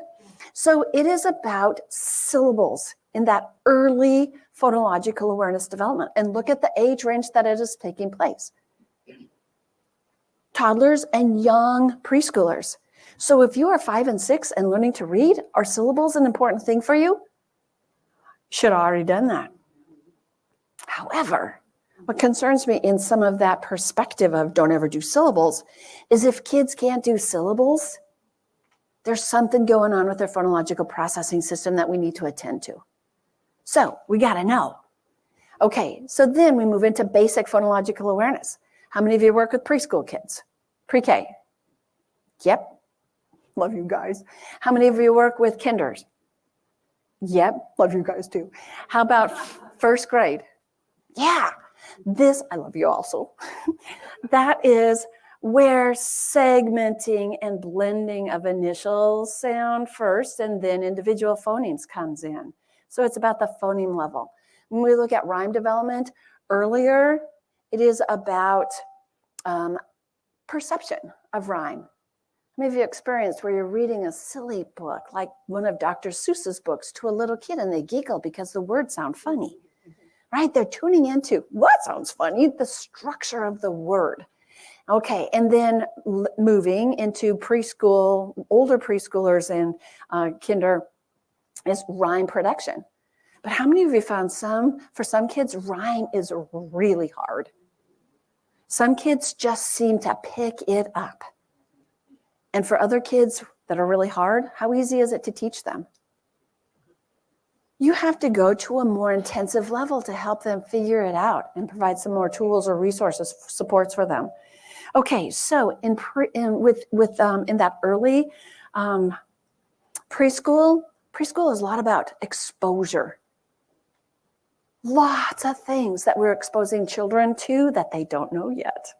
So it is about syllables in that early phonological awareness development. And look at the age range that it is taking place. Toddlers and young preschoolers. So if you are 5 and 6 and learning to read, are syllables an important thing for you? Should have already done that. However, what concerns me in some of that perspective of don't ever do syllables is if kids can't do syllables, there's something going on with their phonological processing system that we need to attend to. So we got to know. Okay, so then we move into basic phonological awareness. How many of you work with preschool kids? Pre-K? Yep. Love you guys. How many of you work with kinders? Yep. Love you guys too. How about first grade? Yeah. This, I love you also. That is where segmenting and blending of initial sound first and then individual phonemes comes in. So it's about the phoneme level. When we look at rhyme development earlier, it is about perception of rhyme. How many of you experienced where you're reading a silly book, like one of Dr. Seuss's books, to a little kid and they giggle because the words sound funny, right? They're tuning into what sounds funny, the structure of the word. Okay, and then moving into preschool, older preschoolers and kinder is rhyme production. But how many of you found for some kids, rhyme is really hard? Some kids just seem to pick it up. And for other kids that are really hard, how easy is it to teach them? You have to go to a more intensive level to help them figure it out and provide some more tools or resources, supports for them. Okay, so in that early preschool is a lot about exposure. Lots of things that we're exposing children to that they don't know yet.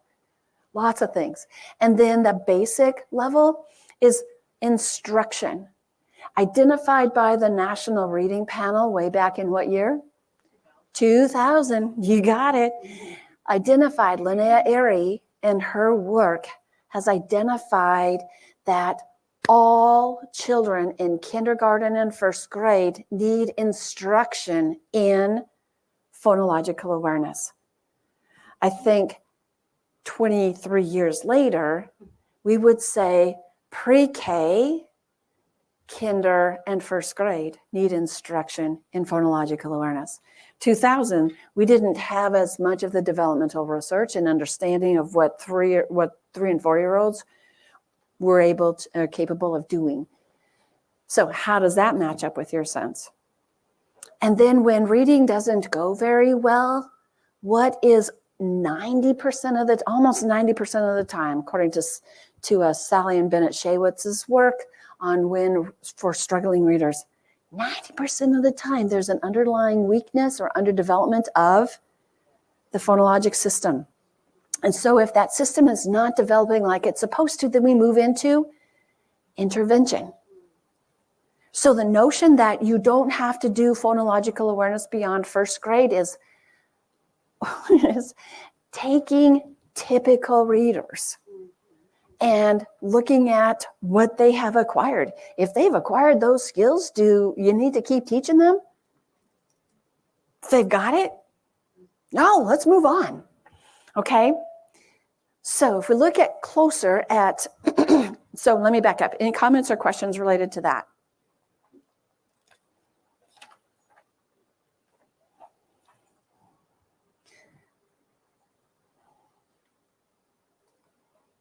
Lots of things. And then the basic level is instruction. Identified by the National Reading Panel way back in what year? 2000. You got it. Identified, Linnea Airy and her work has identified that all children in kindergarten and first grade need instruction in phonological awareness. I think 23 years later, we would say pre-K, kinder, and first grade need instruction in phonological awareness. 2000, we didn't have as much of the developmental research and understanding of what 3 and 4-year-olds were capable of doing. So how does that match up with your sense? And then when reading doesn't go very well, what is 90% of almost 90% of the time, according to Sally and Bennett Shaywitz's work on for struggling readers, 90% of the time there's an underlying weakness or underdevelopment of the phonologic system. And so if that system is not developing like it's supposed to, then we move into intervention. So the notion that you don't have to do phonological awareness beyond first grade is taking typical readers and looking at what they have acquired. If they've acquired those skills, do you need to keep teaching them? If they've got it? No, let's move on. Okay? So if we look at closer at, so let me back up. Any comments or questions related to that?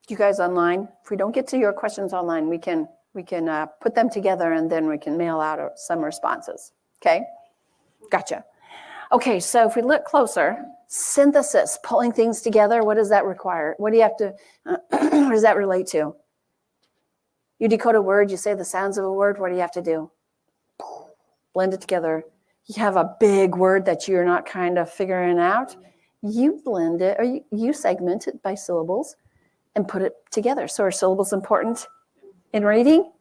You guys online, if we don't get to your questions online, we can put them together and then we can mail out some responses. Okay? Gotcha. Okay, so if we look closer, synthesis, pulling things together, what does that require? What do you have to, what does that relate to? You decode a word, you say the sounds of a word, what do you have to do? Blend it together. You have a big word that you're not kind of figuring out. You blend it, or you segment it by syllables and put it together. So are syllables important in reading?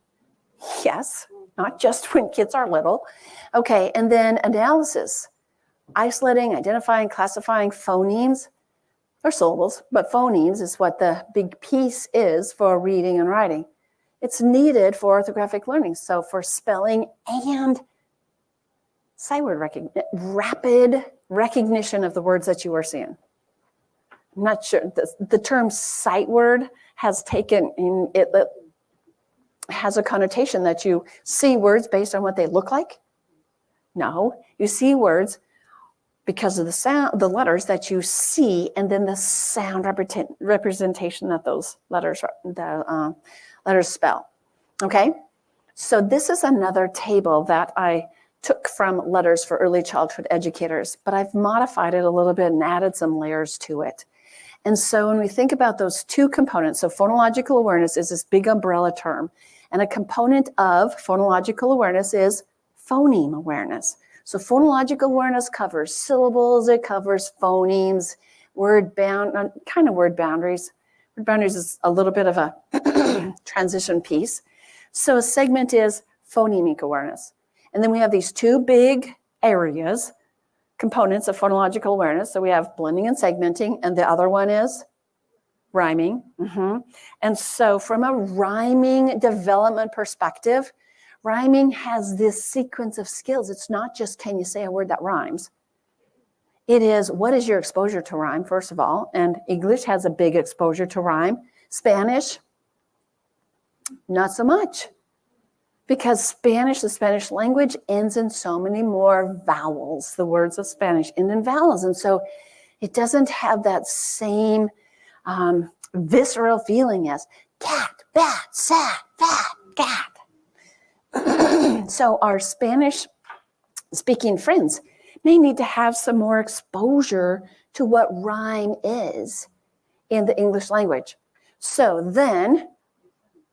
Yes, not just when kids are little. Okay, and then analysis. Isolating, identifying, classifying phonemes, or syllables, but phonemes is what the big piece is for reading and writing. It's needed for orthographic learning, so for spelling and sight word recognition, rapid recognition of the words that you are seeing. I'm not sure, the term sight word has taken in it. has a connotation that you see words based on what they look like. No, you see words because of the sound, the letters that you see, and then the sound representation that those letters spell. Okay, so this is another table that I took from LETRS for early childhood educators, but I've modified it a little bit and added some layers to it. And so when we think about those two components, so phonological awareness is this big umbrella term, and a component of phonological awareness is phoneme awareness. So phonological awareness covers syllables, it covers phonemes, word boundaries. Word boundaries is a little bit of a transition piece. So a segment is phonemic awareness. And then we have these two big areas, components of phonological awareness. So we have blending and segmenting, and the other one is rhyming. And so from a rhyming development perspective, rhyming has this sequence of skills. It's not just, can you say a word that rhymes? It is, what is your exposure to rhyme, first of all? And English has a big exposure to rhyme. Spanish, not so much. Because Spanish, the Spanish language, ends in so many more vowels. The words of Spanish end in vowels. And so it doesn't have that same visceral feeling as cat, bat, sat, fat, cat. So our Spanish-speaking friends may need to have some more exposure to what rhyme is in the English language. So then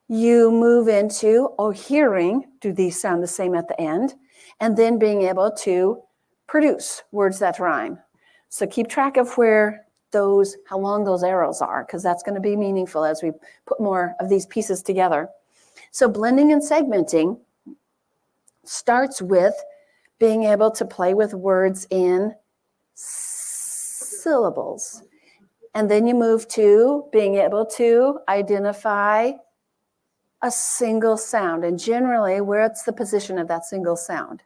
you move into, hearing, do these sound the same at the end? And then being able to produce words that rhyme. So keep track of how long those arrows are, because that's going to be meaningful as we put more of these pieces together. So blending and segmenting starts with being able to play with words in syllables. And then you move to being able to identify a single sound. And generally, where's the position of that single sound?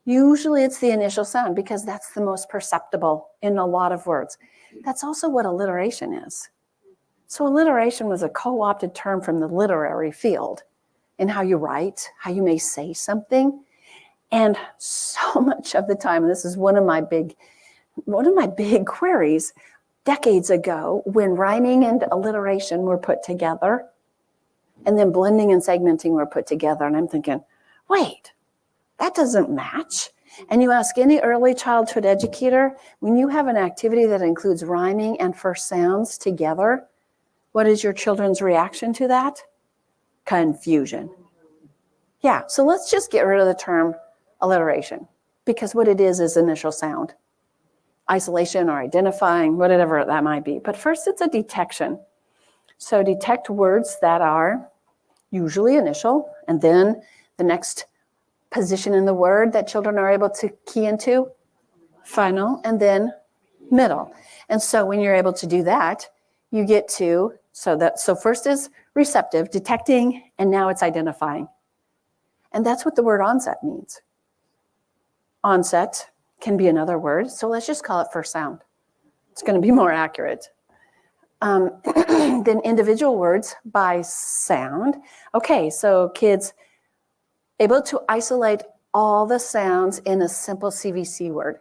Usually it's the initial sound, because that's the most perceptible in a lot of words. That's also what alliteration is. So alliteration was a co-opted term from the literary field in how you write, how you may say something. And so much of the time, and this is one of my big queries decades ago, when rhyming and alliteration were put together, and then blending and segmenting were put together. And I'm thinking, wait, that doesn't match. And you ask any early childhood educator, when you have an activity that includes rhyming and first sounds together, what is your children's reaction to that? Confusion. Yeah, so let's just get rid of the term alliteration, because what it is initial sound. Isolation or identifying, whatever that might be. But first it's a detection. So detect words that are usually initial, and then the next position in the word that children are able to key into, final, and then middle. And so when you're able to do that, you get to, so first is receptive, detecting, and now it's identifying. And that's what the word onset means. Onset can be another word, so let's just call it first sound. It's going to be more accurate. Then individual words by sound. Okay, so kids able to isolate all the sounds in a simple CVC word.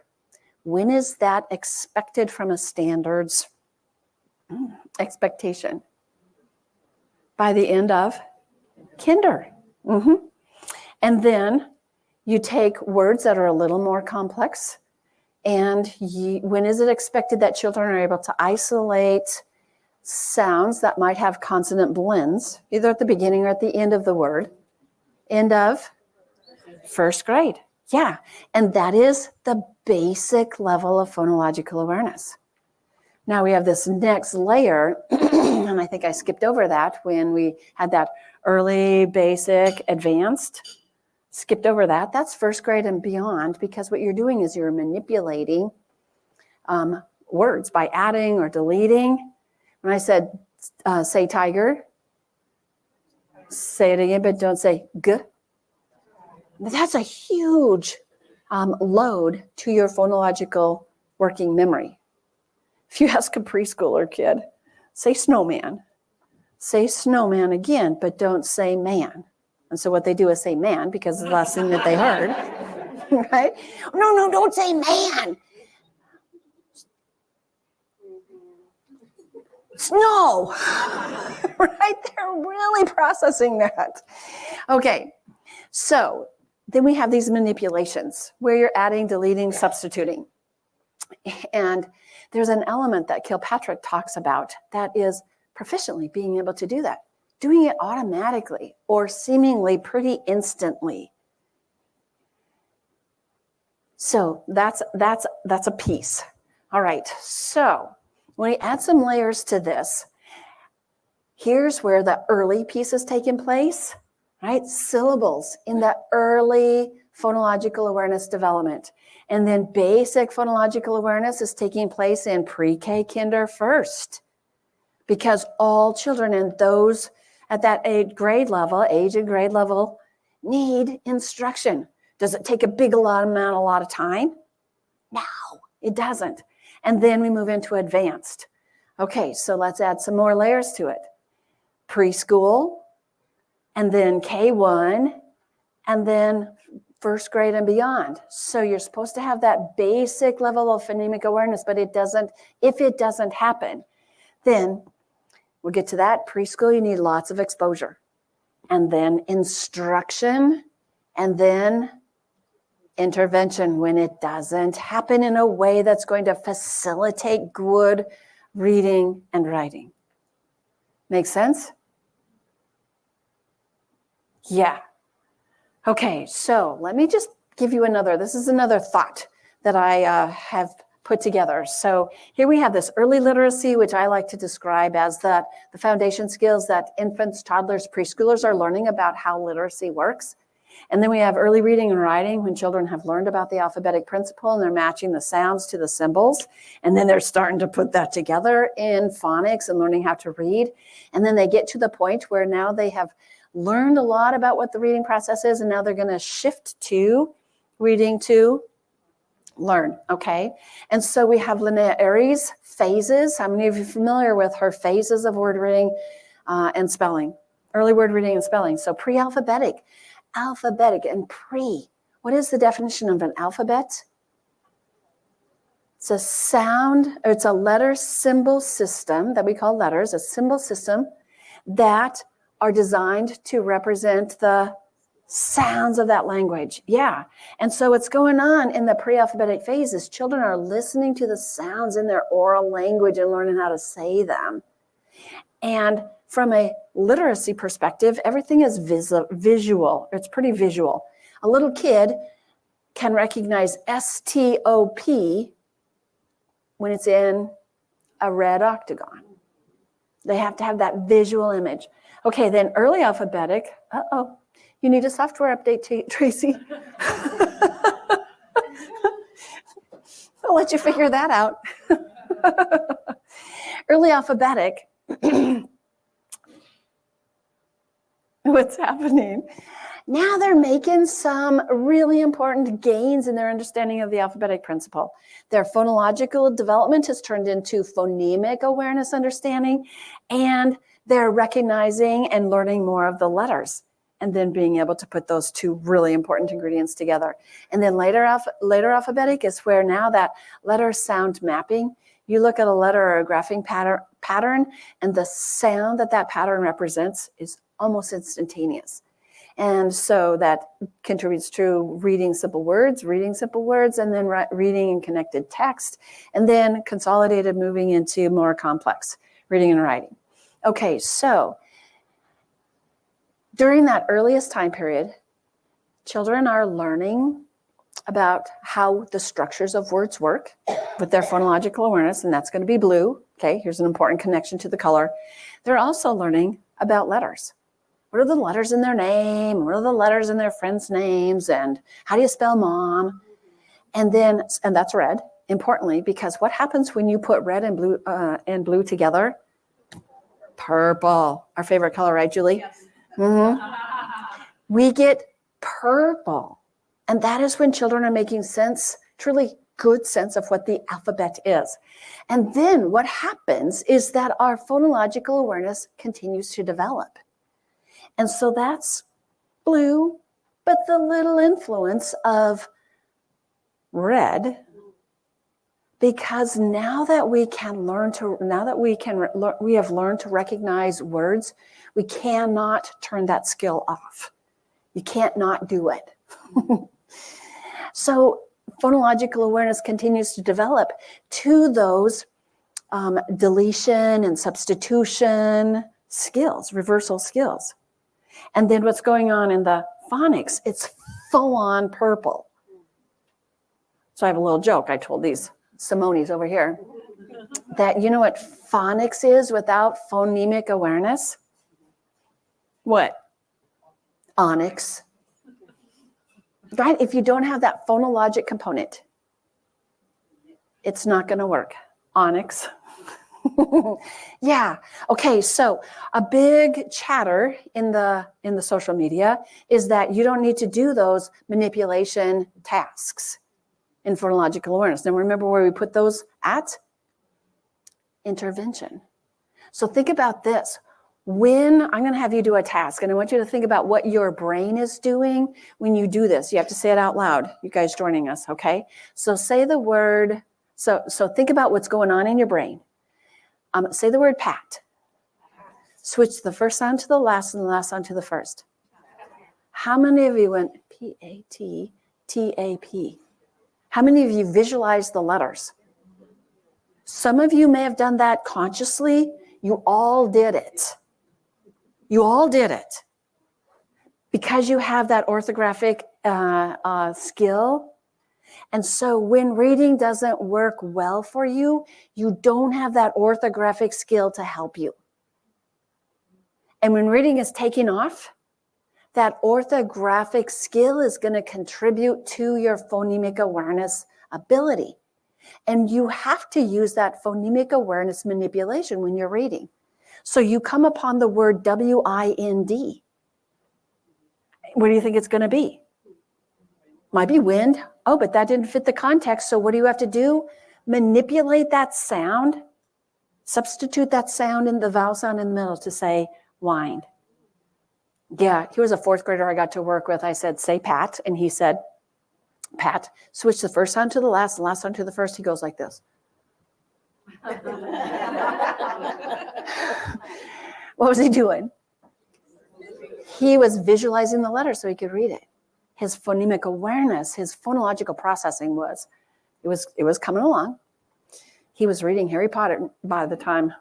When is that expected from a standards expectation? By the end of kinder. And then you take words that are a little more complex, and when is it expected that children are able to isolate sounds that might have consonant blends, either at the beginning or at the end of the word? End of first grade. Yeah, and that is the basic level of phonological awareness. Now we have this next layer, and I think I skipped over that when we had that early, basic, advanced. Skipped over that. That's first grade and beyond, because what you're doing is you're manipulating words by adding or deleting. When I said, say tiger, say it again, but don't say g. That's a huge load to your phonological working memory. If you ask a preschooler kid, say snowman, Say snowman again, but don't say man. And so what they do is say man because it's the last thing that they heard, right? No, don't say man. Snow, right? They're really processing that. Okay, so then we have these manipulations where you're adding, deleting, substituting. And there's an element that Kilpatrick talks about that is proficiently being able to do that, doing it automatically or seemingly pretty instantly. So that's a piece. All right, so when we add some layers to this, here's where the early piece is taking place, right? Syllables in the early phonological awareness development. And then basic phonological awareness is taking place in pre-K kinder first. Because all children and those at that age and grade level need instruction. Does it take a lot of time? No, it doesn't. And then we move into advanced. Okay, so let's add some more layers to it. Preschool, and then K1, and then first grade and beyond. So you're supposed to have that basic level of phonemic awareness, but if it doesn't happen, then we'll get to that. Preschool, you need lots of exposure. And then instruction, and then intervention when it doesn't happen in a way that's going to facilitate good reading and writing. Make sense? Yeah. Okay, so let me just give you this is another thought that I have put together. So here we have this early literacy, which I like to describe as the foundation skills that infants, toddlers, preschoolers are learning about how literacy works. And then we have early reading and writing when children have learned about the alphabetic principle and they're matching the sounds to the symbols. And then they're starting to put that together in phonics and learning how to read. And then they get to the point where now they have learned a lot about what the reading process is. And now they're going to shift to reading to learn. Okay. And so we have Linnea Aries' phases. How many of you are familiar with her phases of word reading and spelling? Early word reading and spelling. So pre-alphabetic. Alphabetic and pre. What is the definition of an alphabet? It's a sound, or it's a letter symbol system that we call letters, a symbol system that are designed to represent the sounds of that language. Yeah. And so what's going on in the pre-alphabetic phase is children are listening to the sounds in their oral language and learning how to say them. And from a literacy perspective, everything is visual. It's pretty visual. A little kid can recognize STOP when it's in a red octagon. They have to have that visual image. Okay, then early alphabetic. You need a software update, Tracy. I'll let you figure that out. Early alphabetic. What's happening? Now they're making some really important gains in their understanding of the alphabetic principle. Their phonological development has turned into phonemic awareness understanding, and they're recognizing and learning more of the letters, and then being able to put those two really important ingredients together. And then later alphabetic is where now that letter sound mapping, you look at a letter or a graphing pattern, and the sound that pattern represents is almost instantaneous. And so that contributes to reading simple words, and then reading in connected text, and then consolidated moving into more complex reading and writing. Okay, so during that earliest time period, children are learning about how the structures of words work with their phonological awareness, and that's going to be blue. Okay, here's an important connection to the color. They're also learning about letters. What are the letters in their name? What are the letters in their friends' names? And how do you spell mom? And that's red, importantly, because what happens when you put red and blue together? Purple. Our favorite color, right, Julie? Yes. Mm-hmm. We get purple. And that is when children are making sense, truly good sense of what the alphabet is. And then what happens is that our phonological awareness continues to develop. And so that's blue, but the little influence of red, because now that we have learned to recognize words, we cannot turn that skill off. You can't not do it. So phonological awareness continues to develop to those deletion and substitution skills, reversal skills. And then what's going on in the phonics, it's full on purple. So I have a little joke I told these Simones over here, that you know what phonics is without phonemic awareness? What? Onyx. Right? If you don't have that phonologic component, it's not going to work. Onyx. Yeah. Okay. So a big chatter in the social media is that you don't need to do those manipulation tasks in phonological awareness. Now remember where we put those at? Intervention. So think about this. When I'm going to have you do a task, and I want you to think about what your brain is doing when you do this. You have to say it out loud. You guys joining us, okay? So say the word. So think about what's going on in your brain. Say the word pat. Switch the first sound to the last and the last sound to the first. How many of you went P-A-T-T-A-P? How many of you visualized the letters? Some of you may have done that consciously. You all did it. You all did it. Because you have that orthographic skill. And so when reading doesn't work well for you, you don't have that orthographic skill to help you. And when reading is taking off, that orthographic skill is going to contribute to your phonemic awareness ability. And you have to use that phonemic awareness manipulation when you're reading. So you come upon the word W-I-N-D. What do you think it's going to be? Might be wind. Oh, but that didn't fit the context. So what do you have to do? Manipulate that sound. Substitute that sound in the vowel sound in the middle to say wind. Yeah, he was a fourth grader I got to work with. I said, say pat. And he said, pat. Switch the first sound to the last sound to the first. He goes like this. What was he doing? He was visualizing the letter so he could read it. His phonemic awareness, his phonological processing was coming along. He was reading Harry Potter by the time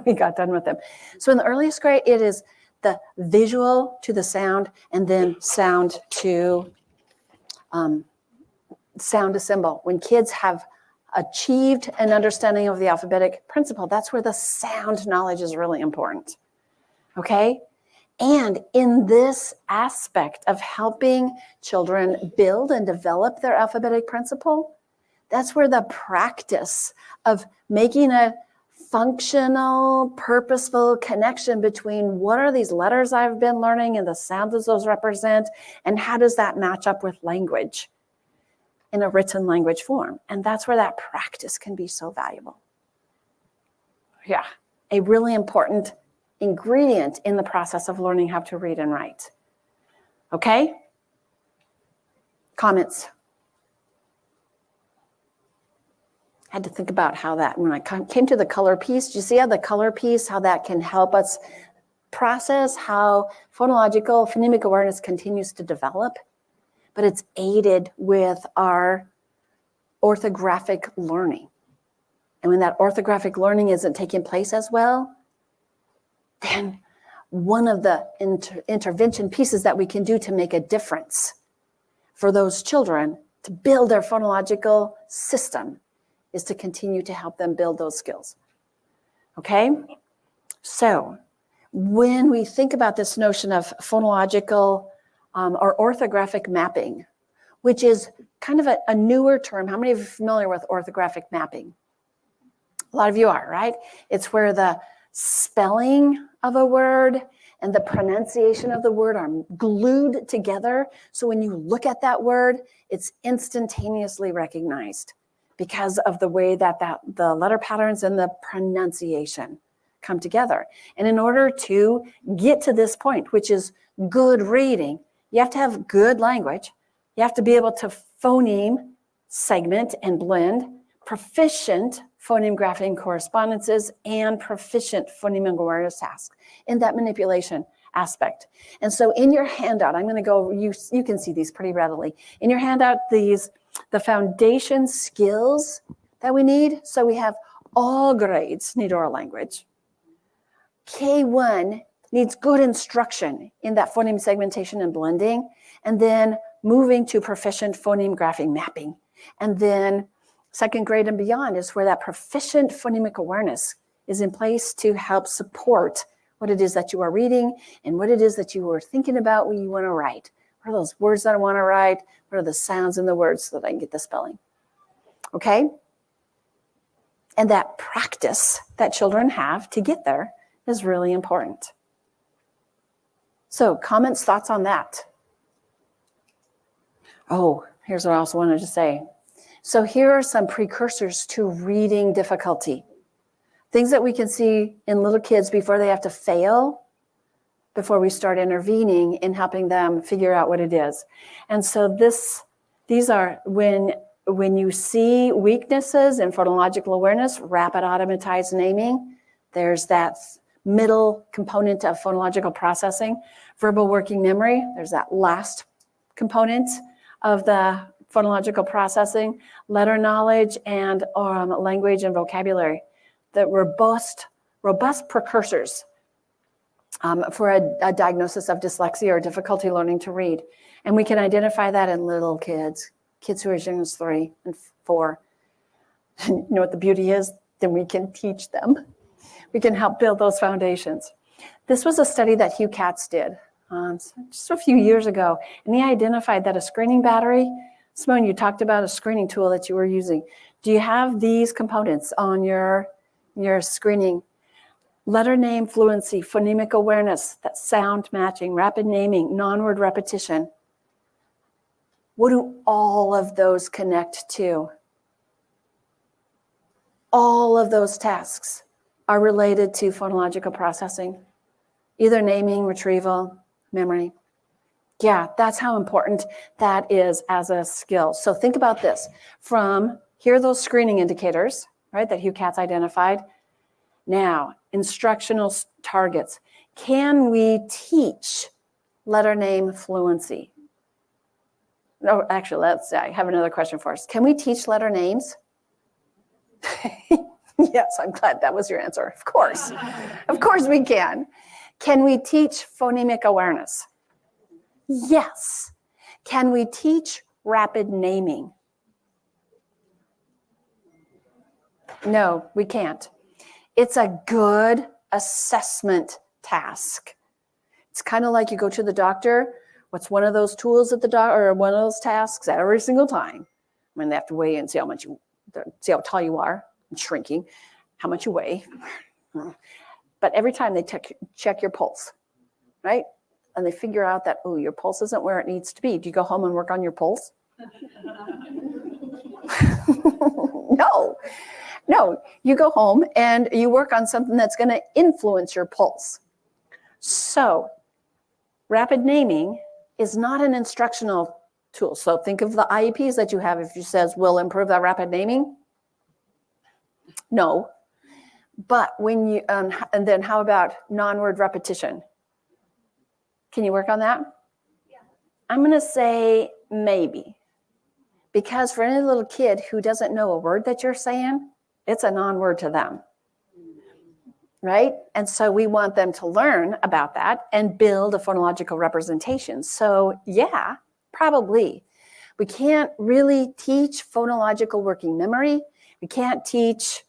we got done with him. So in the earliest grade, it is the visual to the sound, and then sound to symbol. When kids have achieved an understanding of the alphabetic principle, that's where the sound knowledge is really important. Okay? And in this aspect of helping children build and develop their alphabetic principle, that's where the practice of making a functional, purposeful connection between what are these letters I've been learning and the sounds those represent, and how does that match up with language in a written language form. And that's where that practice can be so valuable. Yeah, a really important ingredient in the process of learning how to read and write. Okay? Comments? I had to think about how that, when I came to the color piece, do you see how the color piece, how that can help us process how phonemic awareness continues to develop, but it's aided with our orthographic learning. And when that orthographic learning isn't taking place as well, then one of the intervention pieces that we can do to make a difference for those children to build their phonological system is to continue to help them build those skills. Okay? So when we think about this notion of phonological or orthographic mapping, which is kind of a newer term. How many of you are familiar with orthographic mapping? A lot of you are, right? It's where the spelling of a word and the pronunciation of the word are glued together. So when you look at that word, it's instantaneously recognized. because of the way that the letter patterns and the pronunciation come together. And in order to get to this point, which is good reading, you have to have good language. You have to be able to phoneme, segment, and blend, proficient phoneme graphing correspondences, and proficient phonemic awareness tasks in that manipulation aspect. And so in your handout, I'm going to go, you can see these pretty readily. In your handout, the foundation skills that we need. So we have all grades need oral language. K1 needs good instruction in that phoneme segmentation and blending, and then moving to proficient phoneme graphing mapping. And then second grade and beyond is where that proficient phonemic awareness is in place to help support what it is that you are reading and what it is that you are thinking about when you want to write. What are those words that I want to write? What are the sounds in the words so that I can get the spelling? Okay? And that practice that children have to get there is really important. So comments, thoughts on that? Oh, here's what I also wanted to say. So here are some precursors to reading difficulty. Things that we can see in little kids before they have to fail, before we start intervening in helping them figure out what it is. And so these are when you see weaknesses in phonological awareness, rapid automatized naming, there's that middle component of phonological processing. Verbal working memory, there's that last component of the phonological processing. Letter knowledge and language and vocabulary, the robust precursors for a diagnosis of dyslexia or difficulty learning to read. And we can identify that in little kids who are as young as 3 and 4. You know what the beauty is? Then we can teach them. We can help build those foundations. This was a study that Hugh Katz did just a few years ago, and he identified that a screening battery, Simone, you talked about a screening tool that you were using. Do you have these components on your screening? Letter name fluency, phonemic awareness, that sound matching, rapid naming, non-word repetition. What do all of those connect to? All of those tasks are related to phonological processing, either naming, retrieval, memory. Yeah, that's how important that is as a skill. So think about this. Here are those screening indicators, right, that Hugh Katz identified. Now, instructional targets. Can we teach letter name fluency? No, actually, I have another question for us. Can we teach letter names? Yes, I'm glad that was your answer. Of course. Of course we can. Can we teach phonemic awareness? Yes. Can we teach rapid naming? No, we can't. It's a good assessment task. It's kind of like you go to the doctor. What's one of those tools at the doctor, or one of those tasks every single time? I mean, they have to weigh in, see how tall you are, and shrinking, how much you weigh. But every time they check your pulse, right? And they figure out that, oh, your pulse isn't where it needs to be. Do you go home and work on your pulse? No, you go home and you work on something that's going to influence your pulse. So rapid naming is not an instructional tool. So think of the IEPs that you have. If you says, will improve that rapid naming? No. But when you, and then how about non-word repetition? Can you work on that? Yeah. I'm going to say maybe. Because for any little kid who doesn't know a word that you're saying, it's a non-word to them. Right? And so we want them to learn about that and build a phonological representation. So yeah, probably. We can't really teach phonological working memory. We can't teach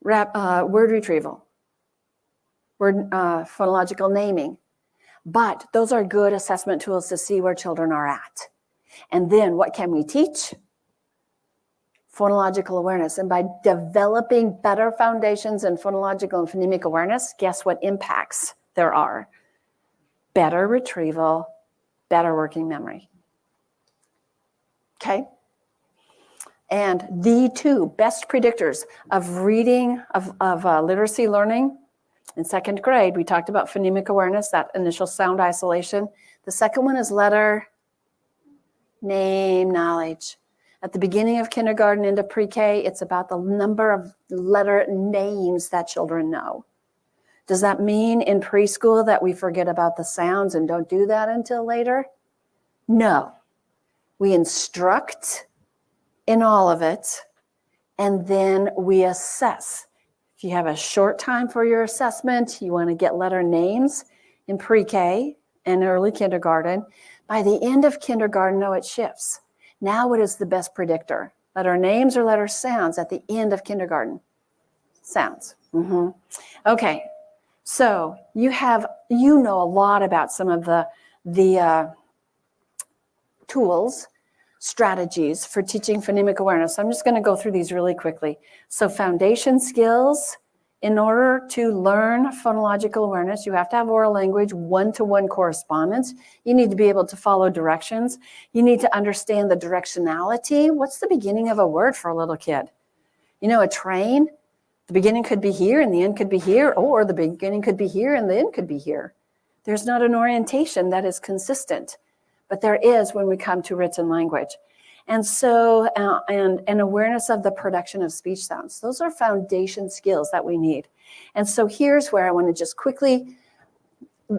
word retrieval, phonological naming. But those are good assessment tools to see where children are at. And then what can we teach? Phonological awareness. And by developing better foundations in phonological and phonemic awareness, guess what impacts there are? Better retrieval, better working memory. Okay? And the two best predictors of reading, of literacy learning in second grade, we talked about phonemic awareness, that initial sound isolation. The second one is letter name knowledge. At the beginning of kindergarten into pre-K, it's about the number of letter names that children know. Does that mean in preschool that we forget about the sounds and don't do that until later? No. We instruct in all of it, and then we assess. If you have a short time for your assessment, you want to get letter names in pre-K and early kindergarten. By the end of kindergarten, no, it shifts. Now what is the best predictor? Letter names or letter sounds at the end of kindergarten? Sounds. Okay, so you know a lot about some of the tools, strategies for teaching phonemic awareness. I'm just going to go through these really quickly. So foundation skills. In order to learn phonological awareness, you have to have oral language, one-to-one correspondence. You need to be able to follow directions. You need to understand the directionality. What's the beginning of a word for a little kid? You know, a train, the beginning could be here and the end could be here, or the beginning could be here and the end could be here. There's not an orientation that is consistent, but there is when we come to written language. And so, and awareness of the production of speech sounds. Those are foundation skills that we need. And so here's where I want to just quickly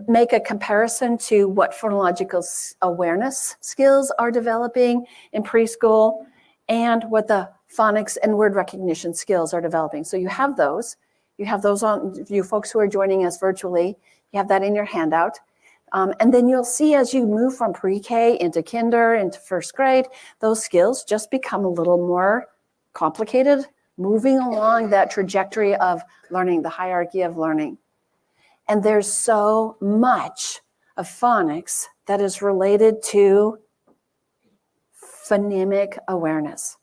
make a comparison to what phonological awareness skills are developing in preschool and what the phonics and word recognition skills are developing. So you have those on, you folks who are joining us virtually, you have that in your handout. And then you'll see as you move from pre-K into kinder, into first grade, those skills just become a little more complicated, moving along that trajectory of learning, the hierarchy of learning. And there's so much of phonics that is related to phonemic awareness.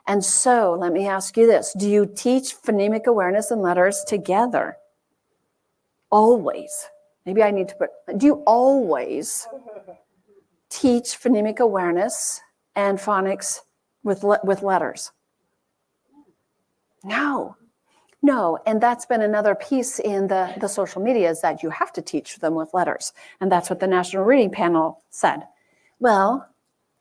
And so let me ask you this. Do you teach phonemic awareness and letters together? Always. Maybe I need to put, do you always teach phonemic awareness and phonics with letters? No. And that's been another piece in the social media is that you have to teach them with letters. And that's what the National Reading Panel said. Well,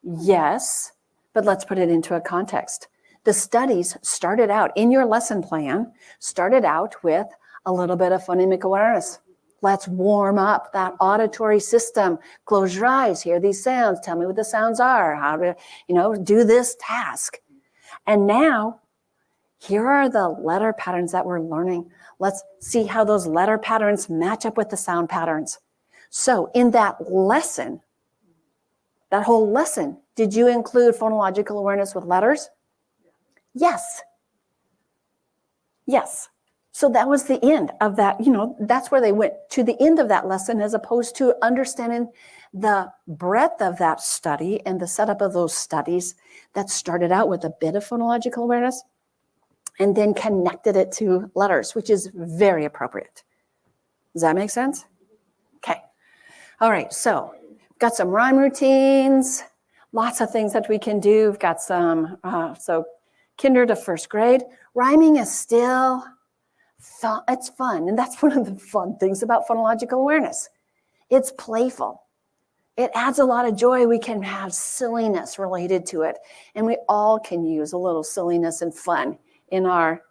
yes, but let's put it into a context. The studies started out in your lesson plan, started out with a little bit of phonemic awareness. Let's warm up that auditory system. Close your eyes, hear these sounds. Tell me what the sounds are, how to, do this task. And now, here are the letter patterns that we're learning. Let's see how those letter patterns match up with the sound patterns. So in that lesson, that whole lesson, did you include phonological awareness with letters? Yes. So that was the end of that, that's where they went to the end of that lesson as opposed to understanding the breadth of that study and the setup of those studies that started out with a bit of phonological awareness and then connected it to letters, which is very appropriate. Does that make sense? Okay. All right. So we've got some rhyme routines, lots of things that we can do. We've got some, so kinder to first grade. Rhyming is still it's fun, and that's one of the fun things about phonological awareness. It's playful. It adds a lot of joy. We can have silliness related to it, and we all can use a little silliness and fun in our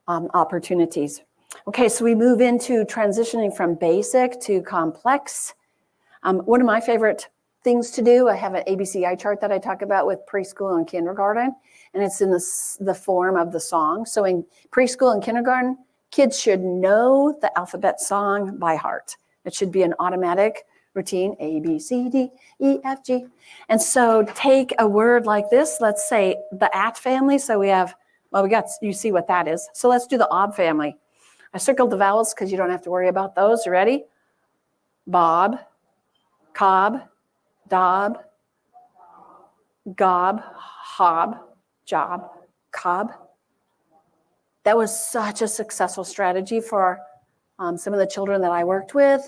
opportunities. Okay, so we move into transitioning from basic to complex. One of my favorite things to do, I have an ABCI chart that I talk about with preschool and kindergarten, and it's in the form of the song. So in preschool and kindergarten, kids should know the alphabet song by heart. It should be an automatic routine, A, B, C, D, E, F, G. And so take a word like this, let's say the at family. So we have, you see what that is. So let's do the ob family. I circled the vowels because you don't have to worry about those. You ready? Bob, cob, dob, gob, hob, job, cob. That was such a successful strategy for some of the children that I worked with,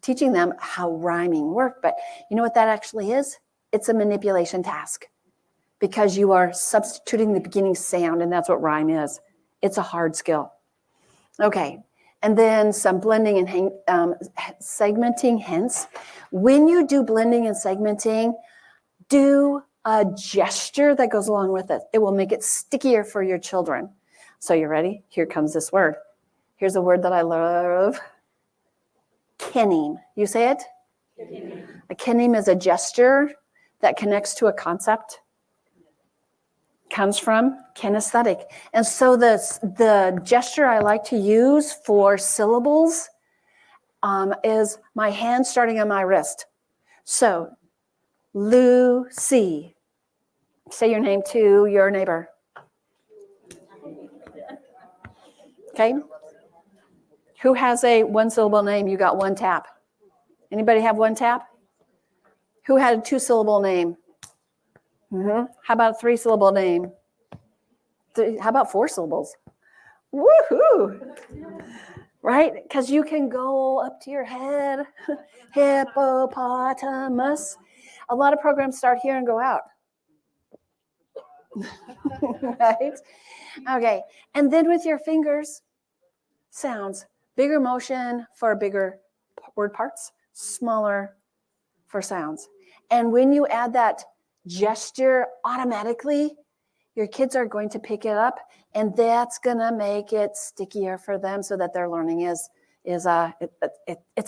teaching them how rhyming worked. But you know what that actually is? It's a manipulation task. because you are substituting the beginning sound, and that's what rhyme is. It's a hard skill. Okay, and then some blending and segmenting, hence. When you do blending and segmenting, do a gesture that goes along with it. It will make it stickier for your children. So you ready? Here comes this word. Here's a word that I love. Kenning. You say it? Kenning. A kenning is a gesture that connects to a concept. Comes from kinesthetic. And so the gesture I like to use for syllables is my hand starting on my wrist. So, Lucy. Say your name to your neighbor. Okay? Who has a one-syllable name? You got one tap. Anybody have one tap? Who had a two-syllable name? How about a three-syllable name? How about four syllables? Woohoo! Right? Because you can go up to your head. Hippopotamus. A lot of programs start here and go out. Right? Okay. And then with your fingers, sounds. Bigger motion for bigger word parts, smaller for sounds. And when you add that gesture automatically, your kids are going to pick it up, and that's going to make it stickier for them so that their learning it's a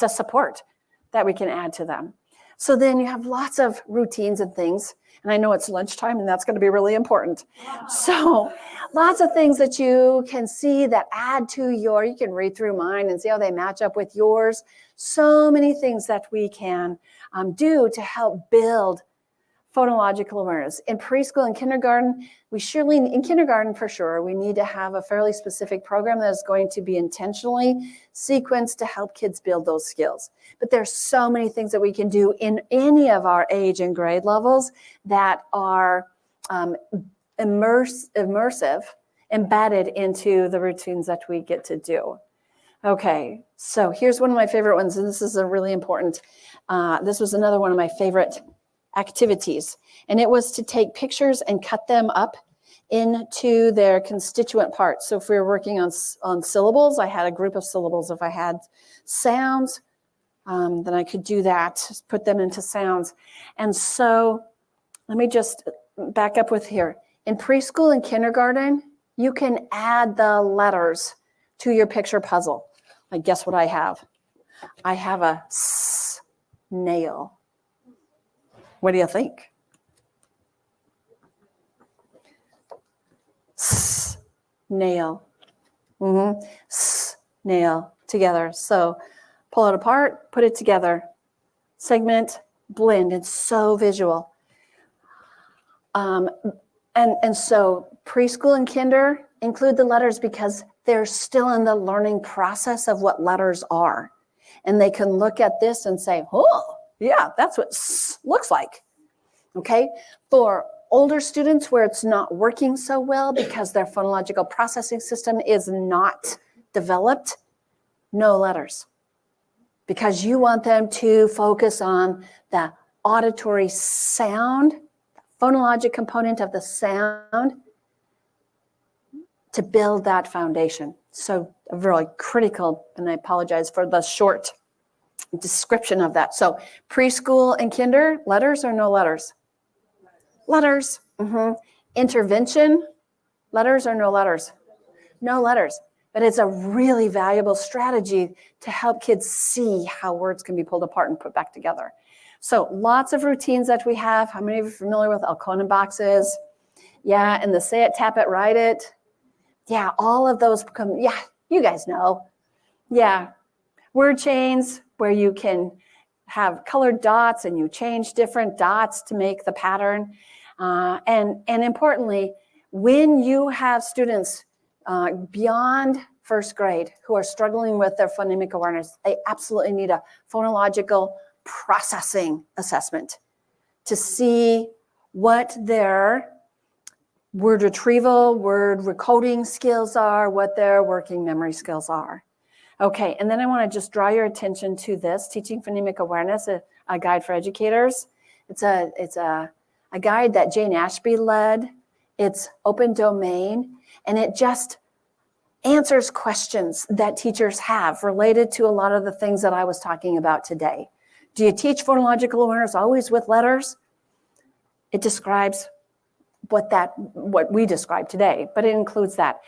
support that we can add to them. So then you have lots of routines and things, and I know it's lunchtime, and that's going to be really important. So lots of things that you can see that add to you can read through mine and see how they match up with yours. So many things that we can do to help build phonological awareness. In preschool and kindergarten, in kindergarten for sure, we need to have a fairly specific program that is going to be intentionally sequenced to help kids build those skills. But there's so many things that we can do in any of our age and grade levels that are immersive, embedded into the routines that we get to do. Okay, so here's one of my favorite ones, and this is a really important, this was another one of my favorite activities, and it was to take pictures and cut them up into their constituent parts. So if we were working on syllables, I had a group of syllables. If I had sounds, then I could do that, just put them into sounds. And so let me just back up with here. In preschool and kindergarten, you can add the letters to your picture puzzle. Like, guess what I have? I have a snail. What do you think? Snail. Snail together. So pull it apart, put it together. Segment, blend. It's so visual. And so preschool and kinder include the letters because they're still in the learning process of what letters are. And they can look at this and say, oh, yeah, that's what S looks like. Okay? For older students where it's not working so well because their phonological processing system is not developed, no letters. Because you want them to focus on the auditory sound, phonologic component of the sound, to build that foundation. So really critical, and I apologize for the short description of that. So preschool and kinder, letters or no letters? Letters. Intervention, letters or no letters? No letters. But it's a really valuable strategy to help kids see how words can be pulled apart and put back together. So lots of routines that we have. How many of you are familiar with Alconin boxes? Yeah, and the say it, tap it, write it. Yeah, all of those become, yeah, you guys know. Yeah, word chains where you can have colored dots and you change different dots to make the pattern. And importantly, when you have students beyond first grade who are struggling with their phonemic awareness, they absolutely need a phonological processing assessment to see what their word retrieval, word recoding skills are, what their working memory skills are. Okay, and then I want to just draw your attention to this, Teaching Phonemic Awareness, a guide for educators. It's a a guide that Jane Ashby led. It's open domain, and it just answers questions that teachers have related to a lot of the things that I was talking about today. Do you teach phonological awareness always with letters? It describes what we described today, but it includes that.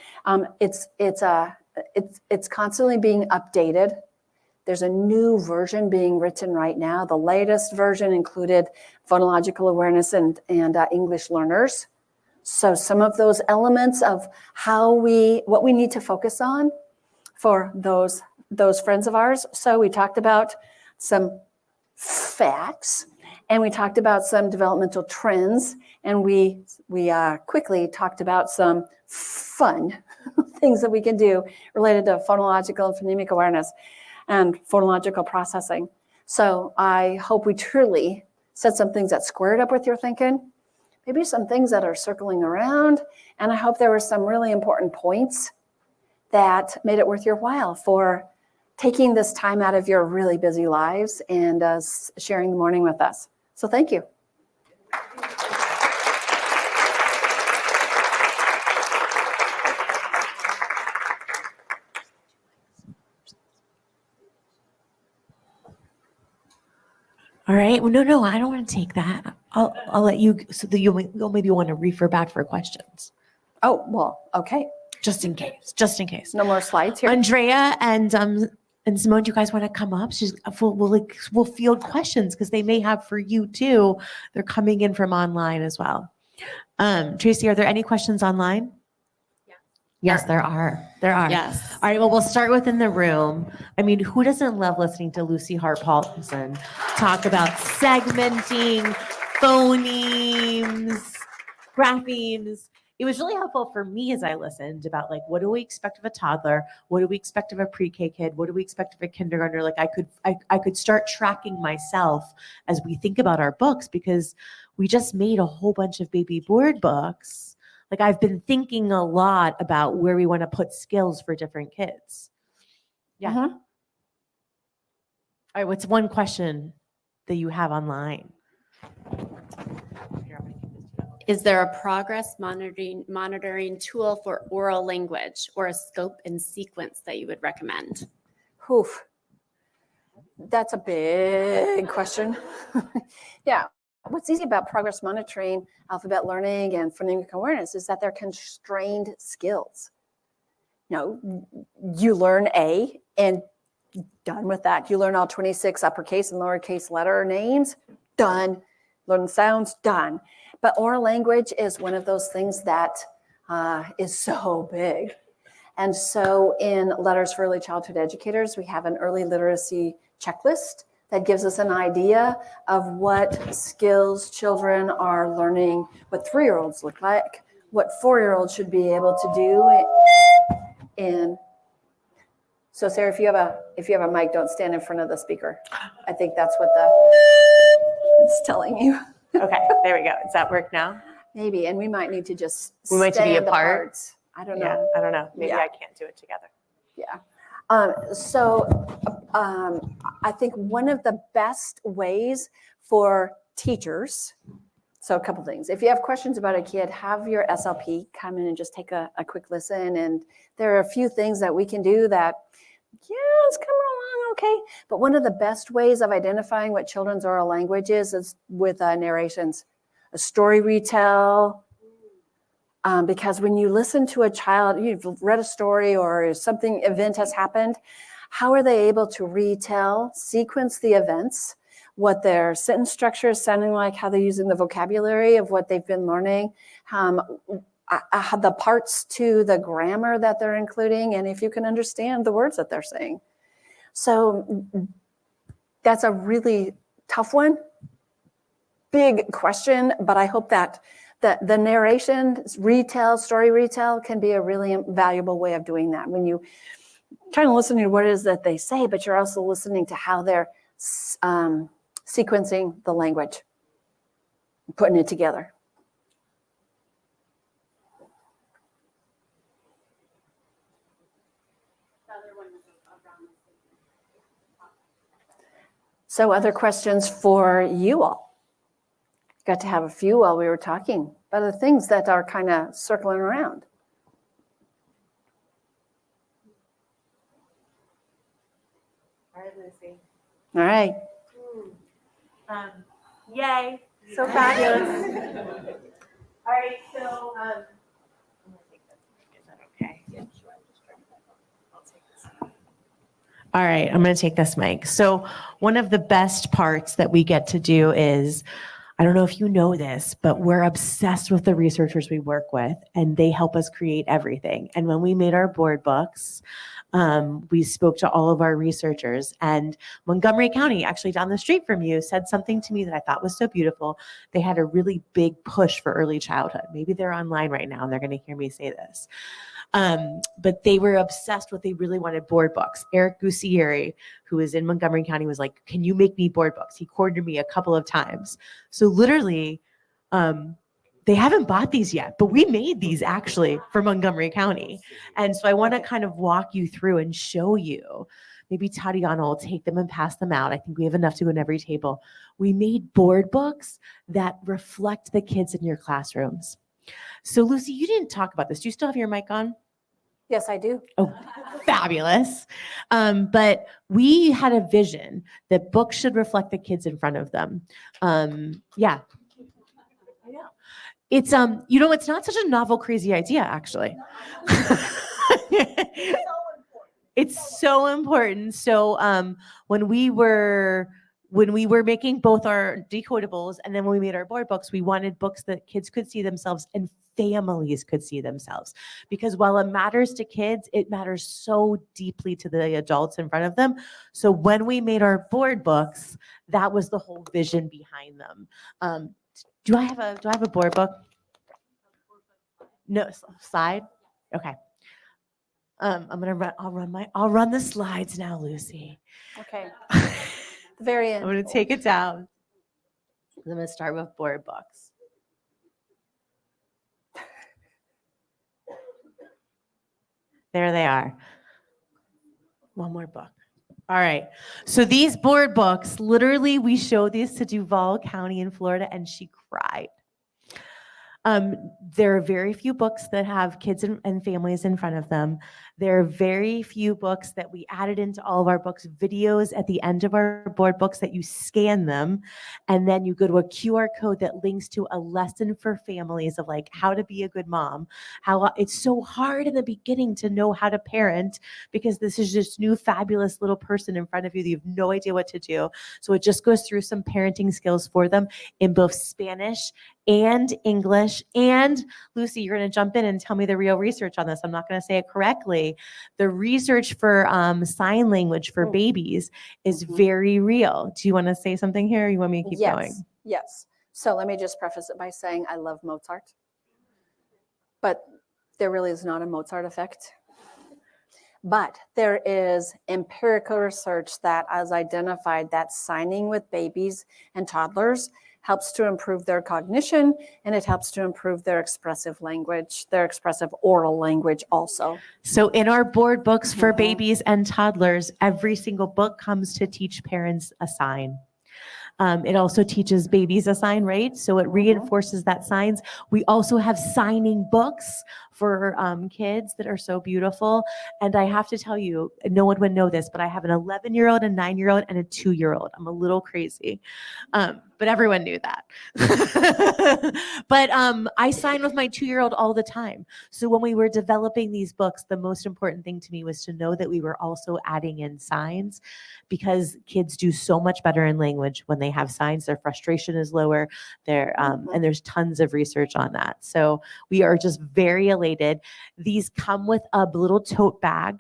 It's constantly being updated. There's a new version being written right now. The latest version included phonological awareness and English learners. So some of those elements of what we need to focus on for those friends of ours. So we talked about some facts, and we talked about some developmental trends, and we quickly talked about some fun things that we can do related to phonological and phonemic awareness and phonological processing. So I hope we truly said some things that squared up with your thinking, maybe some things that are circling around, and I hope there were some really important points that made it worth your while for taking this time out of your really busy lives and sharing the morning with us. So thank you. All right. Well, no, I don't want to take that. I'll let you, so that you'll maybe want to refer back for questions. Oh, well, okay. Just in case. No more slides here. Andrea and Simone, do you guys want to come up? We'll field questions because they may have for you too. They're coming in from online as well. Tracy, are there any questions online? Yes, there are. Yes. All right, well, we'll start within the room. I mean, who doesn't love listening to Lucy Hart Paulson talk about segmenting, phonemes, graphemes? It was really helpful for me as I listened about, like, what do we expect of a toddler? What do we expect of a pre-K kid? What do we expect of a kindergartner? Like, I could start tracking myself as we think about our books, because we just made a whole bunch of baby board books. Like, I've been thinking a lot about where we want to put skills for different kids. Yeah. Mhm. All right, what's one question that you have online? Is there a progress monitoring tool for oral language or a scope and sequence that you would recommend? Oof. That's a big question. Yeah. What's easy about progress monitoring, alphabet learning, and phonemic awareness is that they're constrained skills. You learn A and done with that. You learn all 26 uppercase and lowercase letter names, done. Learn sounds, done. But oral language is one of those things that is so big. And so in Letters for Early Childhood Educators, we have an early literacy checklist that gives us an idea of what skills children are learning, what 3-year-olds look like, what 4-year-olds should be able to do. So Sarah, if you have a mic, don't stand in front of the speaker. I think that's what it's telling you. Okay, there we go. Does that work now? Maybe, and we might need to just We might stand be apart. I don't know. Yeah, I don't know. Maybe Yeah. I can't do it together. Yeah. I think one of the best ways for teachers, so a couple things. If you have questions about a kid, have your SLP come in and just take a quick listen. And there are a few things that we can do that, it's coming along okay. But one of the best ways of identifying what children's oral language is with narrations. A story retell, because when you listen to a child, you've read a story or event has happened, how are they able to retell, sequence the events, what their sentence structure is sounding like, how they're using the vocabulary of what they've been learning, the parts to the grammar that they're including, and if you can understand the words that they're saying. So that's a really tough one, big question, but I hope that the narration, story retell can be a really valuable way of doing that. When you trying to listen to what it is that they say, but you're also listening to how they're sequencing the language, putting it together. So other questions for you all? Got to have a few while we were talking about the things that are kind of circling around. All right, Lucy. All right. Yay, so fabulous. All right, so I'm gonna take this. Is that okay? All right, I'm going to take this mic. So one of the best parts that we get to do is, I don't know if you know this, but we're obsessed with the researchers we work with, and they help us create everything. And when we made our board books, we spoke to all of our researchers, and Montgomery County, actually down the street from you, said something to me that I thought was so beautiful. They had a really big push for early childhood. Maybe they're online right now and they're going to hear me say this. But they were obsessed with, they really wanted board books. Eric Gusieri, who is in Montgomery County, was like, can you make me board books? He cornered me a couple of times. So literally, they haven't bought these yet, but we made these actually for Montgomery County. And so I want to kind of walk you through and show you. Maybe Tatiana will take them and pass them out. I think we have enough to go in every table. We made board books that reflect the kids in your classrooms. So Lucy, you didn't talk about this. Do you still have your mic on? Yes, I do. Oh, fabulous. But we had a vision that books should reflect the kids in front of them. Yeah. I know. It's, it's not such a novel, crazy idea, actually. It's so important. So when we were making both our decodables and then when we made our board books, we wanted books that kids could see themselves and families could see themselves. Because while it matters to kids, it matters so deeply to the adults in front of them. So when we made our board books, that was the whole vision behind them. Do I have a board book? No, slide? Okay. I'll run the slides now, Lucy. Okay. The very end. I'm going to take it down. I'm going to start with board books. There they are. One more book. All right. So these board books, literally, we showed these to Duval County in Florida, and she cried. There are very few books that have kids and families in front of them. There are very few books that we added into all of our books, videos at the end of our board books that you scan them, and then you go to a QR code that links to a lesson for families of like how to be a good mom, how it's so hard in the beginning to know how to parent because this is just new fabulous little person in front of you that you have no idea what to do. So it just goes through some parenting skills for them in both Spanish and English. And Lucy, you're going to jump in and tell me the real research on this. I'm not going to say it correctly. The research for sign language for babies is very real. Do you want to say something here? Or you want me to keep going? Yes. So let me just preface it by saying I love Mozart, but there really is not a Mozart effect. But there is empirical research that has identified that signing with babies and toddlers helps to improve their cognition, and it helps to improve their expressive language, their expressive oral language also. So in our board books for babies and toddlers, every single book comes to teach parents a sign. It also teaches babies a sign, right? So it reinforces that signs. We also have signing books for kids that are so beautiful. And I have to tell you, no one would know this, but I have an 11-year-old, a 9-year-old, and a 2-year-old. I'm a little crazy. But everyone knew that. But I sign with my 2-year-old all the time. So when we were developing these books, the most important thing to me was to know that we were also adding in signs because kids do so much better in language when they have signs. Their frustration is lower. And there's tons of research on that. So we are just very elated. These come with a little tote bag.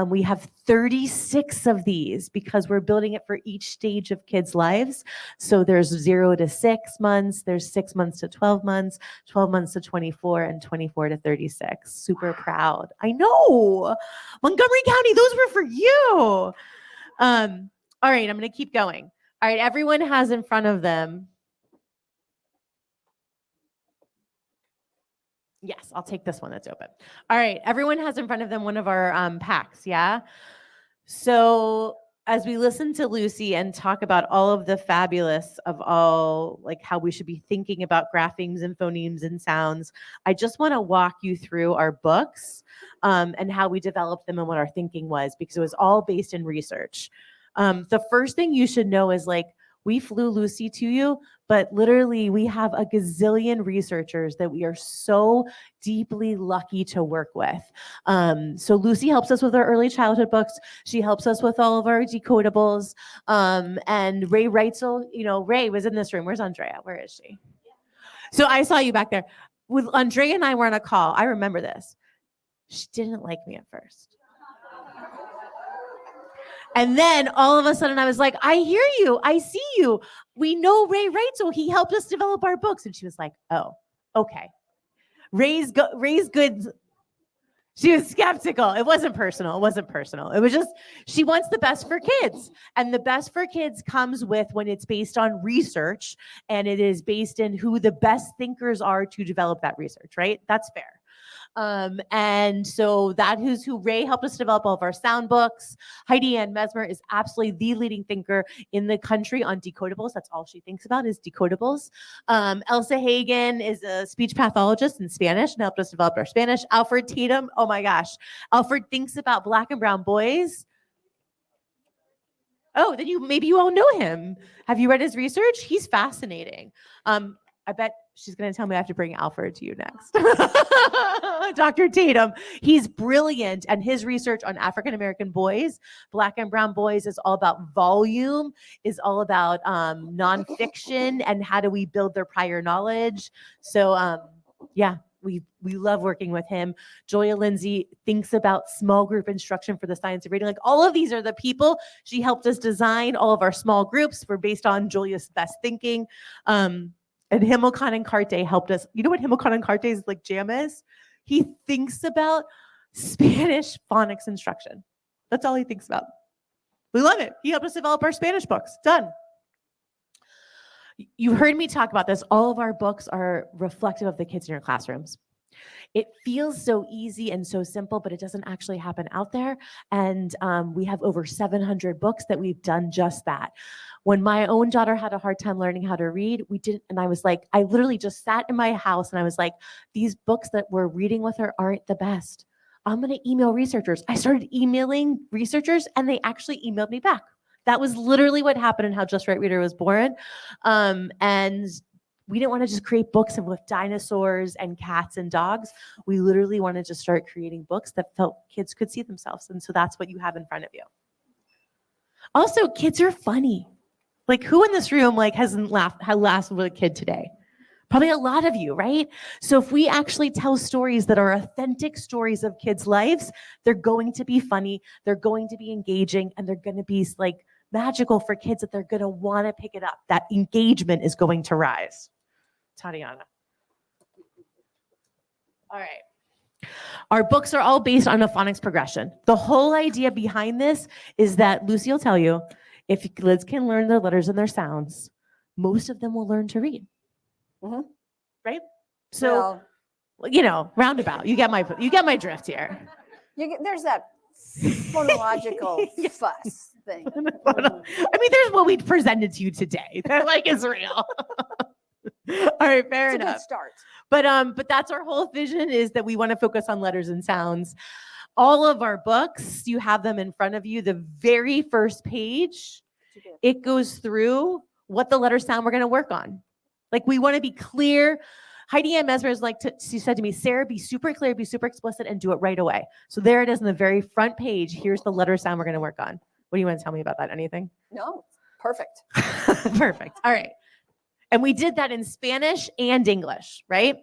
We have 36 of these because we're building it for each stage of kids' lives. So there's 0 to 6 months, there's 6 months to 12 months, 12 months to 24, and 24 to 36. Super proud. I know. Montgomery County, those were for you. All right, I'm going to keep going. All right, everyone has in front of them. Yes, I'll take this one that's open. All right, everyone has in front of them one of our packs, yeah? So as we listen to Lucy and talk about all of the fabulous of all, like how we should be thinking about graphemes and phonemes and sounds, I just want to walk you through our books and how we developed them and what our thinking was, because it was all based in research. The first thing you should know is, like, we flew Lucy to you, but literally we have a gazillion researchers that we are so deeply lucky to work with. So Lucy helps us with our early childhood books. She helps us with all of our decodables. And Ray Reitzel, Ray was in this room. Where's Andrea? Where is she? So I saw you back there. With Andrea and I were on a call. I remember this. She didn't like me at first. And then all of a sudden I was like, I hear you. I see you. We know Ray Reitzel. He helped us develop our books. And she was like, oh, okay. Ray's good. She was skeptical. It wasn't personal. It was just, she wants the best for kids. And the best for kids comes with when it's based on research and it is based in who the best thinkers are to develop that research, right? That's fair. And so that is who Ray helped us develop all of our sound books. Heidi Ann Mesmer is absolutely the leading thinker in the country on decodables. That's all she thinks about is decodables. Elsa Hagen is a speech pathologist in Spanish and helped us develop our Spanish. Alfred Tatum, oh my gosh. Alfred thinks about Black and brown boys. Oh, then maybe you all know him. Have you read his research? He's fascinating. I bet she's going to tell me I have to bring Alfred to you next. Dr. Tatum, he's brilliant. And his research on African-American boys, Black and brown boys, is all about volume, is all about nonfiction and how do we build their prior knowledge. So yeah, we love working with him. Joya Lindsay thinks about small group instruction for the science of reading. Like, all of these are the people. She helped us design all of our small groups. We're based on Julia's best thinking. And Himilcon and Carte helped us. You know what Himilcon and Carte's like jam is? He thinks about Spanish phonics instruction. That's all he thinks about. We love it. He helped us develop our Spanish books. Done. You heard me talk about this. All of our books are reflective of the kids in your classrooms. It feels so easy and so simple, but it doesn't actually happen out there. And we have over 700 books that we've done just that. When my own daughter had a hard time learning how to read, and I was like, I literally just sat in my house and I was like, these books that we're reading with her aren't the best. I'm going to email researchers. I started emailing researchers and they actually emailed me back. That was literally what happened and how Just Right Reader was born. And we didn't want to just create books with dinosaurs and cats and dogs. We literally wanted to start creating books that felt kids could see themselves. And so that's what you have in front of you. Also, kids are funny. Like, who in this room hasn't laughed with a kid today? Probably a lot of you, right? So if we actually tell stories that are authentic stories of kids' lives, they're going to be funny, they're going to be engaging, and they're going to be like magical for kids that they're going to want to pick it up. That engagement is going to rise. Tatiana. All right. Our books are all based on a phonics progression. The whole idea behind this is that Lucy will tell you, if kids can learn their letters and their sounds, most of them will learn to read. Mm-hmm. Right? So, roundabout. You get my drift here. There's that phonological fuss thing. I mean, there's what we presented to you today. That is real. All right, fair enough. It's a good start. But that's our whole vision, is that we want to focus on letters and sounds. All of our books, you have them in front of you. The very first page, it goes through what the letter sound we're going to work on. Like, we want to be clear. Heidi Ann Mesmer she said to me, Sarah, be super clear, be super explicit, and do it right away. So there it is on the very front page. Here's the letter sound we're going to work on. What do you want to tell me about that? Anything? No, perfect. Perfect. All right. And we did that in Spanish and English, right?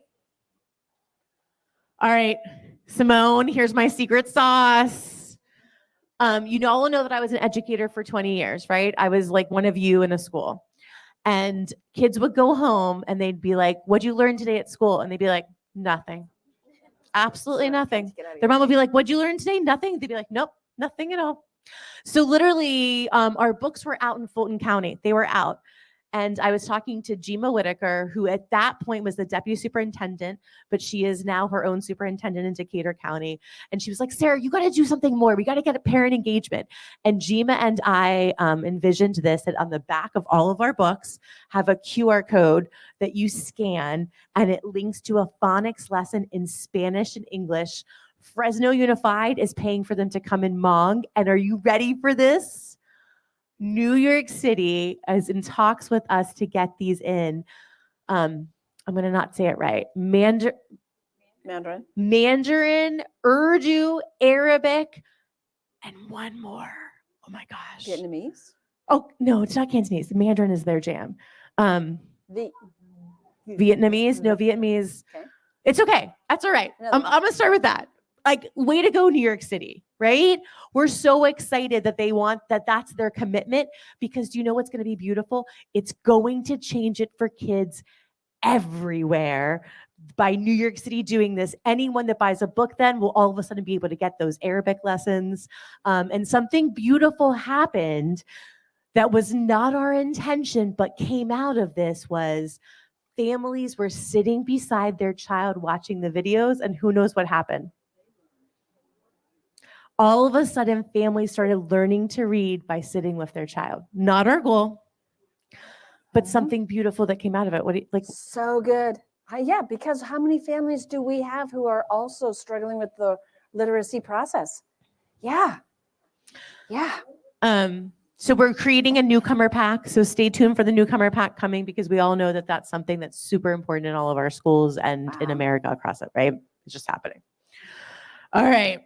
All right, Simone, here's my secret sauce. You all know that I was an educator for 20 years, right? I was like one of you in a school. And kids would go home and they'd be like, what'd you learn today at school? And they'd be like, nothing. Absolutely nothing. Their mom would be like, what'd you learn today? Nothing. They'd be like, nope, nothing at all. So literally, our books were out in Fulton County. They were out. And I was talking to Jima Whitaker, who at that point was the deputy superintendent, but she is now her own superintendent in Decatur County. And she was like, Sarah, you got to do something more. We got to get a parent engagement. And Jima and I envisioned this, that on the back of all of our books have a QR code that you scan, and it links to a phonics lesson in Spanish and English. Fresno Unified is paying for them to come in Hmong. And are you ready for this? New York City is in talks with us to get these in. I'm going to not say it right. Mandarin. Mandarin, Urdu, Arabic, and one more. Oh my gosh. Vietnamese. Oh, no, it's not Cantonese. Mandarin is their jam. The Vietnamese, no Vietnamese. Okay. It's okay. That's all right. I'm going to start with that. Like, way to go, New York City, right? We're so excited that they want that. That's their commitment, because do you know what's going to be beautiful? It's going to change it for kids everywhere by New York City doing this. Anyone that buys a book then will all of a sudden be able to get those Arabic lessons. And something beautiful happened that was not our intention, but came out of this was families were sitting beside their child watching the videos, and who knows what happened? All of a sudden, families started learning to read by sitting with their child. Not our goal, but something beautiful that came out of it. What do you, like? So good. Yeah, because how many families do we have who are also struggling with the literacy process? Yeah. So we're creating a newcomer pack. So stay tuned for the newcomer pack coming, because we all know that that's something that's super important in all of our schools and in America across it, right? It's just happening. All right.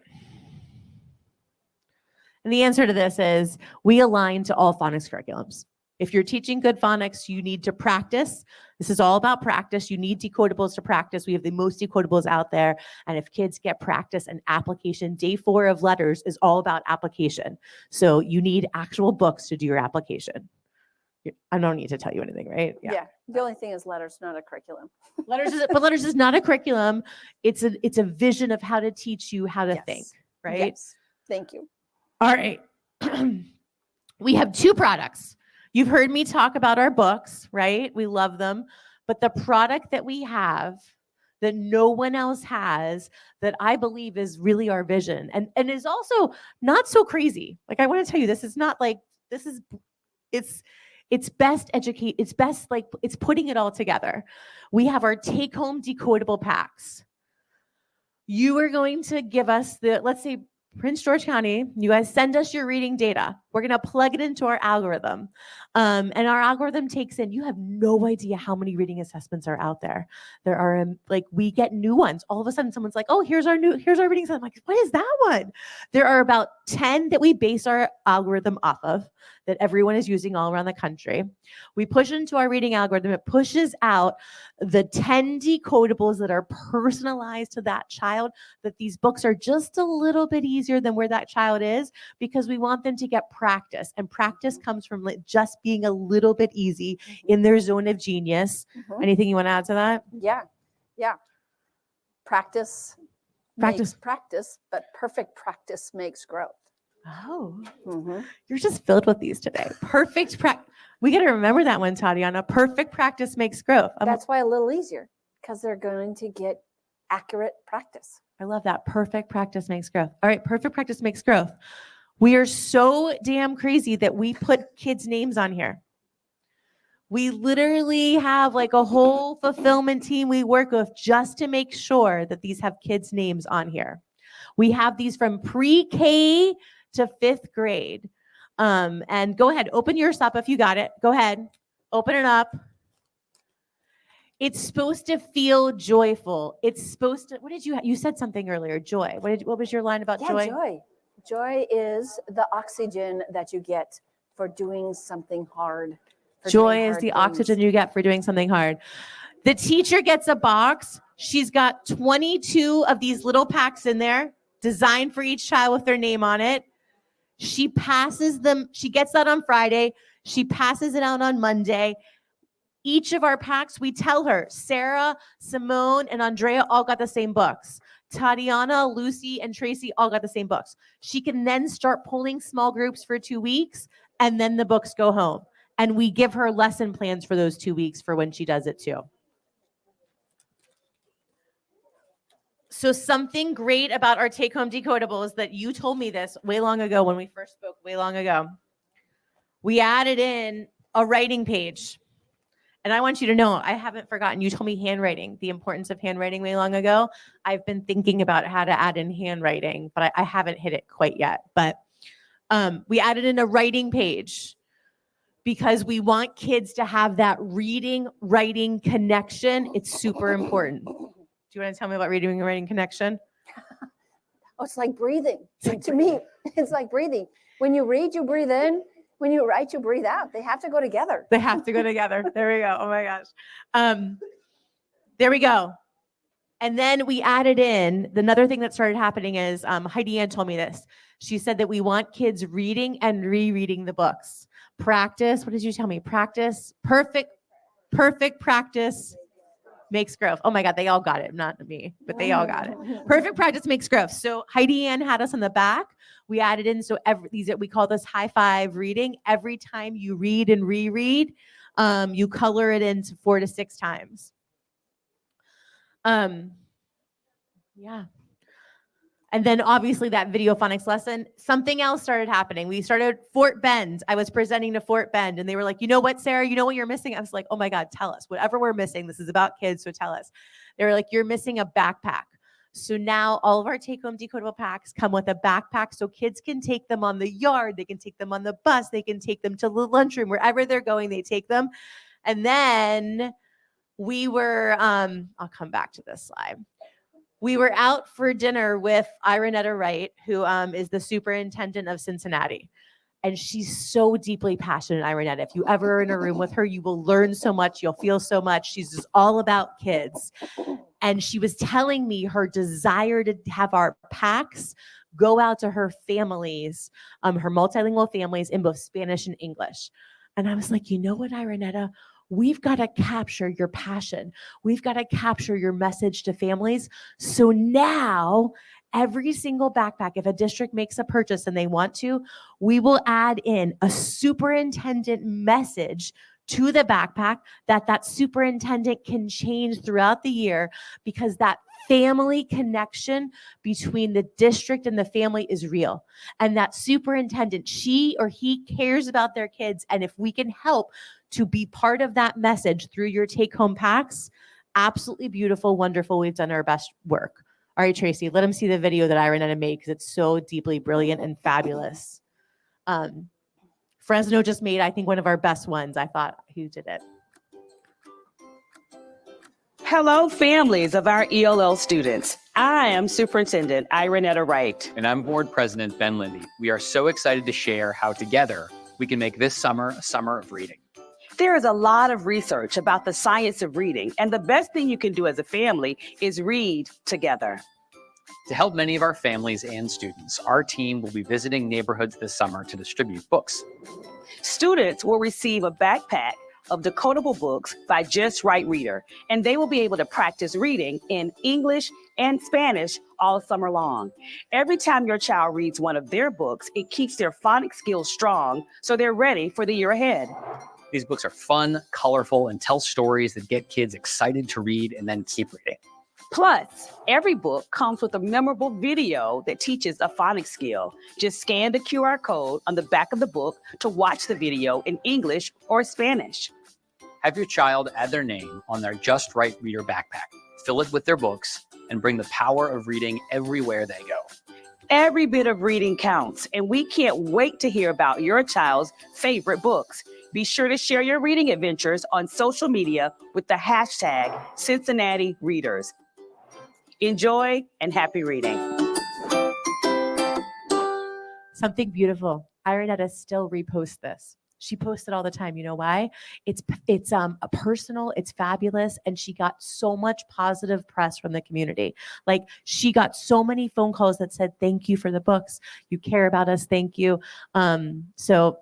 And the answer to this is we align to all phonics curriculums. If you're teaching good phonics, you need to practice. This is all about practice. You need decodables to practice. We have the most decodables out there. And if kids get practice and application, day 4 of LETRS is all about application. So you need actual books to do your application. I don't need to tell you anything, right? Yeah. The only thing is LETRS, not a curriculum. LETRS is not a curriculum. It's a vision of how to teach you how to think, right? Yes. Thank you. All right. We have 2 products. You've heard me talk about our books, right? We love them. But the product that we have that no one else has, that I believe is really our vision, and is also not so crazy. Like, I want to tell you, this is not like, it's best educate. It's best, like, it's putting it all together. We have our take-home decodable packs. You are going to give us let's say, Prince George County, you guys send us your reading data. We're going to plug it into our algorithm. And our algorithm takes in, you have no idea how many reading assessments are out there. There are, like, we get new ones. All of a sudden someone's like, oh, here's our reading assessment. I'm like, what is that one? There are about 10 that we base our algorithm off of, that everyone is using all around the country. We push it into our reading algorithm. It pushes out the 10 decodables that are personalized to that child, that these books are just a little bit easier than where that child is, because we want them to get practice. And practice comes from just being a little bit easy in their zone of genius. Anything you want to add to that? Yeah. Practice makes practice, but perfect practice makes growth. Oh, you're just filled with these today. Perfect practice. We got to remember that one, Tatiana. Perfect practice makes growth. That's why a little easier, because they're going to get accurate practice. I love that. Perfect practice makes growth. All right. Perfect practice makes growth. We are so damn crazy that we put kids' names on here. We literally have like a whole fulfillment team we work with just to make sure that these have kids' names on here. We have these from pre-K to 5th grade. And go ahead, open yours up if you got it. Go ahead, open it up. It's supposed to feel joyful. It's supposed to, what did you said something earlier, joy. What was your line about joy? Joy. Joy is the oxygen that you get for doing something hard. Joy is the oxygen you get for doing something hard. The teacher gets a box. She's got 22 of these little packs in there, designed for each child with their name on it. She passes them. She gets that on Friday. She passes it out on Monday. Each of our packs, we tell her, Sarah, Simone, and Andrea all got the same books. Tatiana, Lucy, and Tracy all got the same books. She can then start pulling small groups for 2 weeks, and then the books go home. And we give her lesson plans for those 2 weeks for when she does it too. So something great about our take-home decodable is that you told me this way long ago when we first spoke way long ago. We added in a writing page. And I want you to know, I haven't forgotten. You told me handwriting, the importance of handwriting way long ago. I've been thinking about how to add in handwriting, but I haven't hit it quite yet. But we added in a writing page because we want kids to have that reading, writing connection. It's super important. Do you want to tell me about reading and writing connection? Oh, it's like breathing. To me, it's like breathing. When you read, you breathe in. When you write, you breathe out. They have to go together. They have to go together. There we go. Oh my gosh. There we go. And then we added in, another thing that started happening is Heidi Ann told me this. She said that we want kids reading and rereading the books. Practice, what did you tell me? Practice, perfect practice makes growth. Oh my God, they all got it. Not me, but they all got it. Perfect practice makes growth. So Heidi Ann had us on the back. We added in, so we call this high five reading. Every time you read and reread, you color it into 4 to 6 times. Yeah. And then obviously that video phonics lesson, something else started happening. We started Fort Bend. I was presenting to Fort Bend and they were like, you know what, Sarah, you know what you're missing? I was like, oh my God, tell us. Whatever we're missing, this is about kids, so tell us. They were like, you're missing a backpack. So now all of our take-home decodable packs come with a backpack so kids can take them on the yard. They can take them on the bus. They can take them to the lunchroom. Wherever they're going, they take them. And then we were, I'll come back to this slide. We were out for dinner with Ironetta Wright, who is the superintendent of Cincinnati. And she's so deeply passionate, Ironetta. If you ever are in a room with her, you will learn so much. You'll feel so much. She's just all about kids. And she was telling me her desire to have our packs go out to her families, her multilingual families in both Spanish and English. And I was like, you know what, Ironetta? We've got to capture your passion. We've got to capture your message to families. So now every single backpack, if a district makes a purchase and they want to, we will add in a superintendent message to the backpack that superintendent can change throughout the year, because that family connection between the district and the family is real. And that superintendent, she or he cares about their kids. And if we can help to be part of that message through your take-home packs, absolutely beautiful, wonderful. We've done our best work. All right, Tracy, let them see the video that Ironetta made because it's so deeply brilliant and fabulous. Fresno just made, I think, one of our best ones. I thought, who did it? Hello, families of our ELL students. I am Superintendent Ironetta Wright. And I'm Board President Ben Lindy. We are so excited to share how together we can make this summer a summer of reading. There is a lot of research about the science of reading, and the best thing you can do as a family is read together. To help many of our families and students, our team will be visiting neighborhoods this summer to distribute books. Students will receive a backpack of decodable books by Just Right Reader, and they will be able to practice reading in English and Spanish all summer long. Every time your child reads one of their books, it keeps their phonics skills strong so they're ready for the year ahead. These books are fun, colorful, and tell stories that get kids excited to read and then keep reading. Plus, every book comes with a memorable video that teaches a phonics skill. Just scan the QR code on the back of the book to watch the video in English or Spanish. Have your child add their name on their Just Right Reader backpack, fill it with their books, and bring the power of reading everywhere they go. Every bit of reading counts, and we can't wait to hear about your child's favorite books. Be sure to share your reading adventures on social media with the hashtag Cincinnati Readers. Enjoy and happy reading. Something beautiful. Ironetta still reposts this. She posts it all the time. You know why? It's a personal, it's fabulous. And she got so much positive press from the community. Like, she got so many phone calls that said, thank you for the books. You care about us. Thank you. So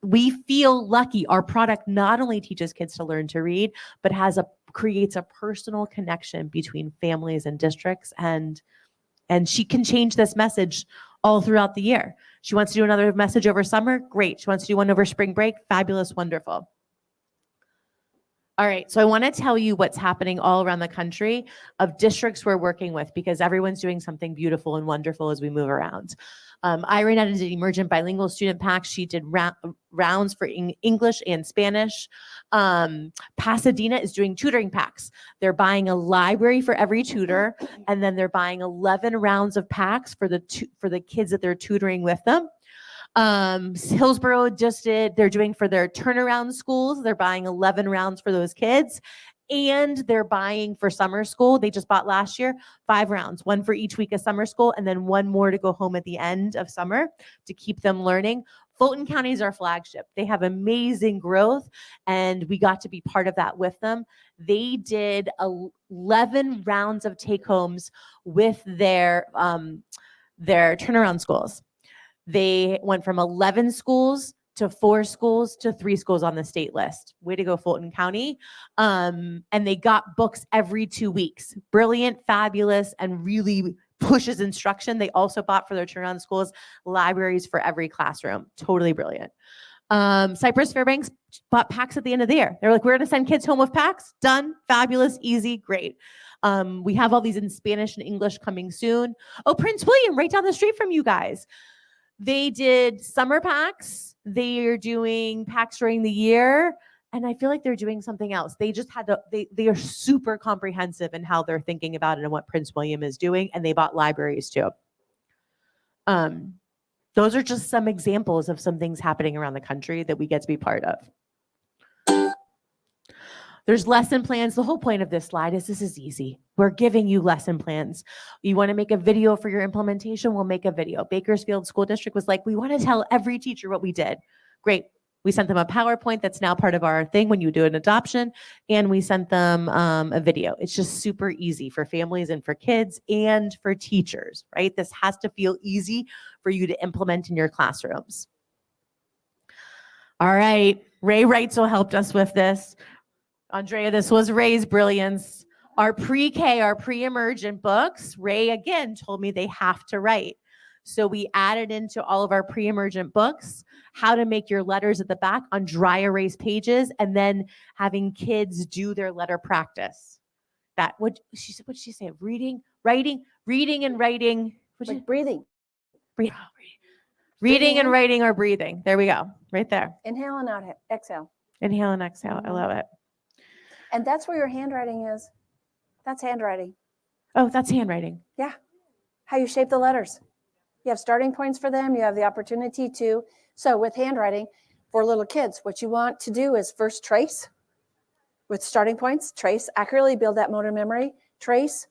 we feel lucky. Our product not only teaches kids to learn to read, but creates a personal connection between families and districts. And she can change this message all throughout the year. She wants to do another message over summer, great. She wants to do one over spring break, fabulous, wonderful. All right, so I want to tell you what's happening all around the country of districts we're working with, because everyone's doing something beautiful and wonderful as we move around. I ran out and did emergent bilingual student packs. She did rounds for English and Spanish. Pasadena is doing tutoring packs. They're buying a library for every tutor, and then they're buying 11 rounds of packs for the kids that they're tutoring with them. Hillsborough they're doing for their turnaround schools. They're buying 11 rounds for those kids. And they're buying for summer school. They just bought last year 5 rounds, 1 for each week of summer school, and then 1 more to go home at the end of summer to keep them learning. Fulton County is our flagship. They have amazing growth, and we got to be part of that with them. They did 11 rounds of take-homes with their turnaround schools. They went from 11 schools to 4 schools to 3 schools on the state list. Way to go, Fulton County. And they got books every 2 weeks. Brilliant, fabulous, and really pushes instruction. They also bought for their turnaround schools libraries for every classroom. Totally brilliant. Cypress Fairbanks bought packs at the end of the year. They're like, we're going to send kids home with packs. Done. Fabulous, easy, great. We have all these in Spanish and English coming soon. Oh, Prince William, right down the street from you guys. They did summer packs. They are doing packs during the year. And I feel like they're doing something else. They just had to, they are super comprehensive in how they're thinking about it and what Prince William is doing. And they bought libraries too. Those are just some examples of some things happening around the country that we get to be part of. There's lesson plans. The whole point of this slide is this is easy. We're giving you lesson plans. You want to make a video for your implementation? We'll make a video. Bakersfield School District was like, we want to tell every teacher what we did. Great. We sent them a PowerPoint that's now part of our thing when you do an adoption, and we sent them a video. It's just super easy for families and for kids and for teachers, right? This has to feel easy for you to implement in your classrooms. All right, Ray Reitzel helped us with this. Andrea, this was Ray's brilliance. Our pre-K, our pre-emergent books, Ray again told me they have to write. So we added into all of our pre-emergent books how to make your letters at the back on dry erase pages, and then having kids do their letter practice. That what she said. What did she say? Reading, writing, reading and writing. Like breathing. Reading and writing or breathing. There we go. Right there. Inhale and out, exhale. Inhale and exhale. I love it. And that's where your handwriting is. That's handwriting. Oh, that's handwriting. Yeah. How you shape the letters. You have starting points for them. You have the opportunity to. So with handwriting for little kids, what you want to do is first trace with starting points, trace, accurately build that motor memory, trace,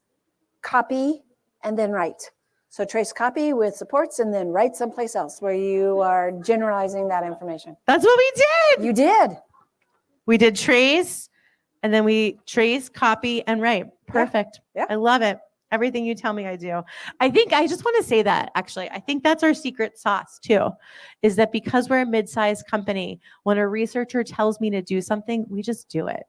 copy, and then write. So trace, copy with supports, and then write someplace else where you are generalizing that information. That's what we did. You did. We did trace, and then we trace, copy, and write. Perfect. Yeah. I love it. Everything you tell me I do. I think I just want to say that, actually. I think that's our secret sauce, too, is that because we're a mid-sized company, when a researcher tells me to do something, we just do it.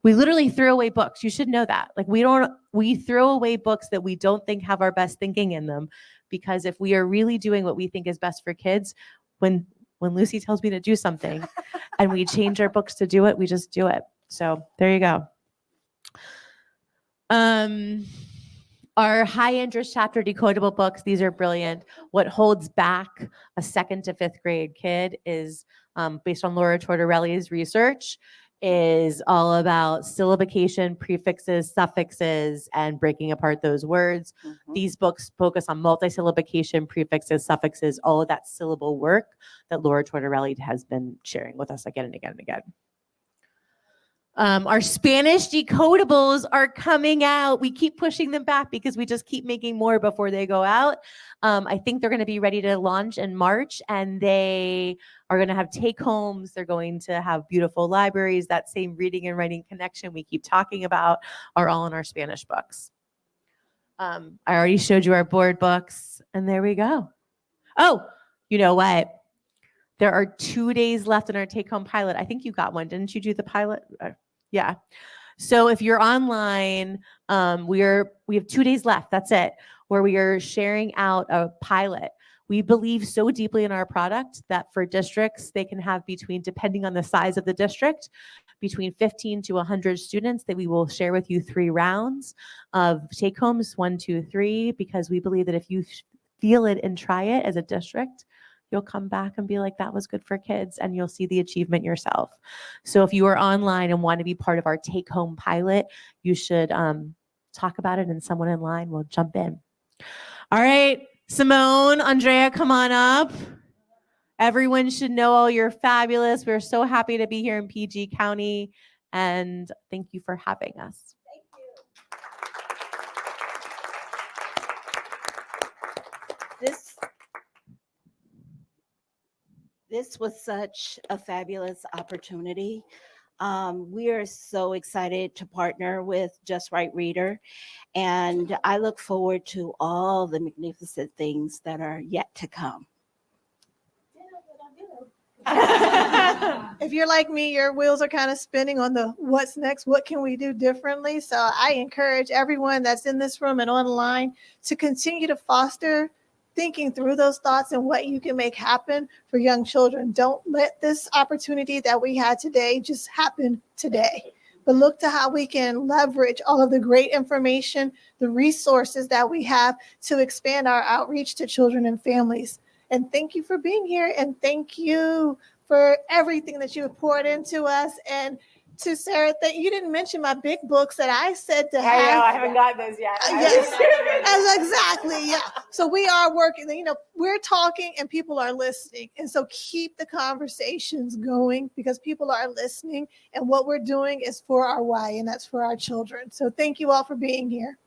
We literally throw away books. You should know that. Like we throw away books that we don't think have our best thinking in them, because if we are really doing what we think is best for kids, when Lucy tells me to do something and we change our books to do it, we just do it. So there you go. Our high interest chapter decodable books, these are brilliant. What holds back a 2nd to 5th grade kid is, based on Laura Tortorelli's research, is all about syllabication, prefixes, suffixes, and breaking apart those words. Mm-hmm. These books focus on multisyllabication, prefixes, suffixes, all of that syllable work that Laura Tortorelli has been sharing with us again and again and again. Our Spanish decodables are coming out. We keep pushing them back because we just keep making more before they go out. I think they're going to be ready to launch in March, and they are going to have take-homes. They're going to have beautiful libraries. That same reading and writing connection we keep talking about are all in our Spanish books. I already showed you our board books, and there we go. Oh, you know what? There are 2 days left in our take-home pilot. I think you got one. Didn't you do the pilot? Yeah. So if you're online, we have 2 days left. That's it. where we are sharing out a pilot. We believe so deeply in our product that for districts, they can have between, depending on the size of the district, between 15 to 100 students, that we will share with you 3 rounds of take homes, 1, 2, 3, because we believe that if you feel it and try it as a district, you'll come back and be like, that was good for kids, and you'll see the achievement yourself. So if you are online and want to be part of our take home pilot, you should talk about it, and someone in line will jump in. All right, Simone, Andrea, come on up. Everyone should know, oh, you're fabulous. We're so happy to be here in PG County, and thank you for having us. This was such a fabulous opportunity. We are so excited to partner with Just Right Reader, and I look forward to all the magnificent things that are yet to come. If you're like me, your wheels are kind of spinning on the what's next, what can we do differently? So I encourage everyone that's in this room and online to continue to foster thinking through those thoughts and what you can make happen for young children. Don't let this opportunity that we had today just happen today, but look to how we can leverage all of the great information, the resources that we have to expand our outreach to children and families. And thank you for being here, and thank you for everything that you have poured into us. And to Sarah, that you didn't mention my big books that I said to have. I know, I haven't got those yet. Yes, exactly. Yeah. So we are working, we're talking and people are listening. And so keep the conversations going, because people are listening, and what we're doing is for our why, and that's for our children. So thank you all for being here.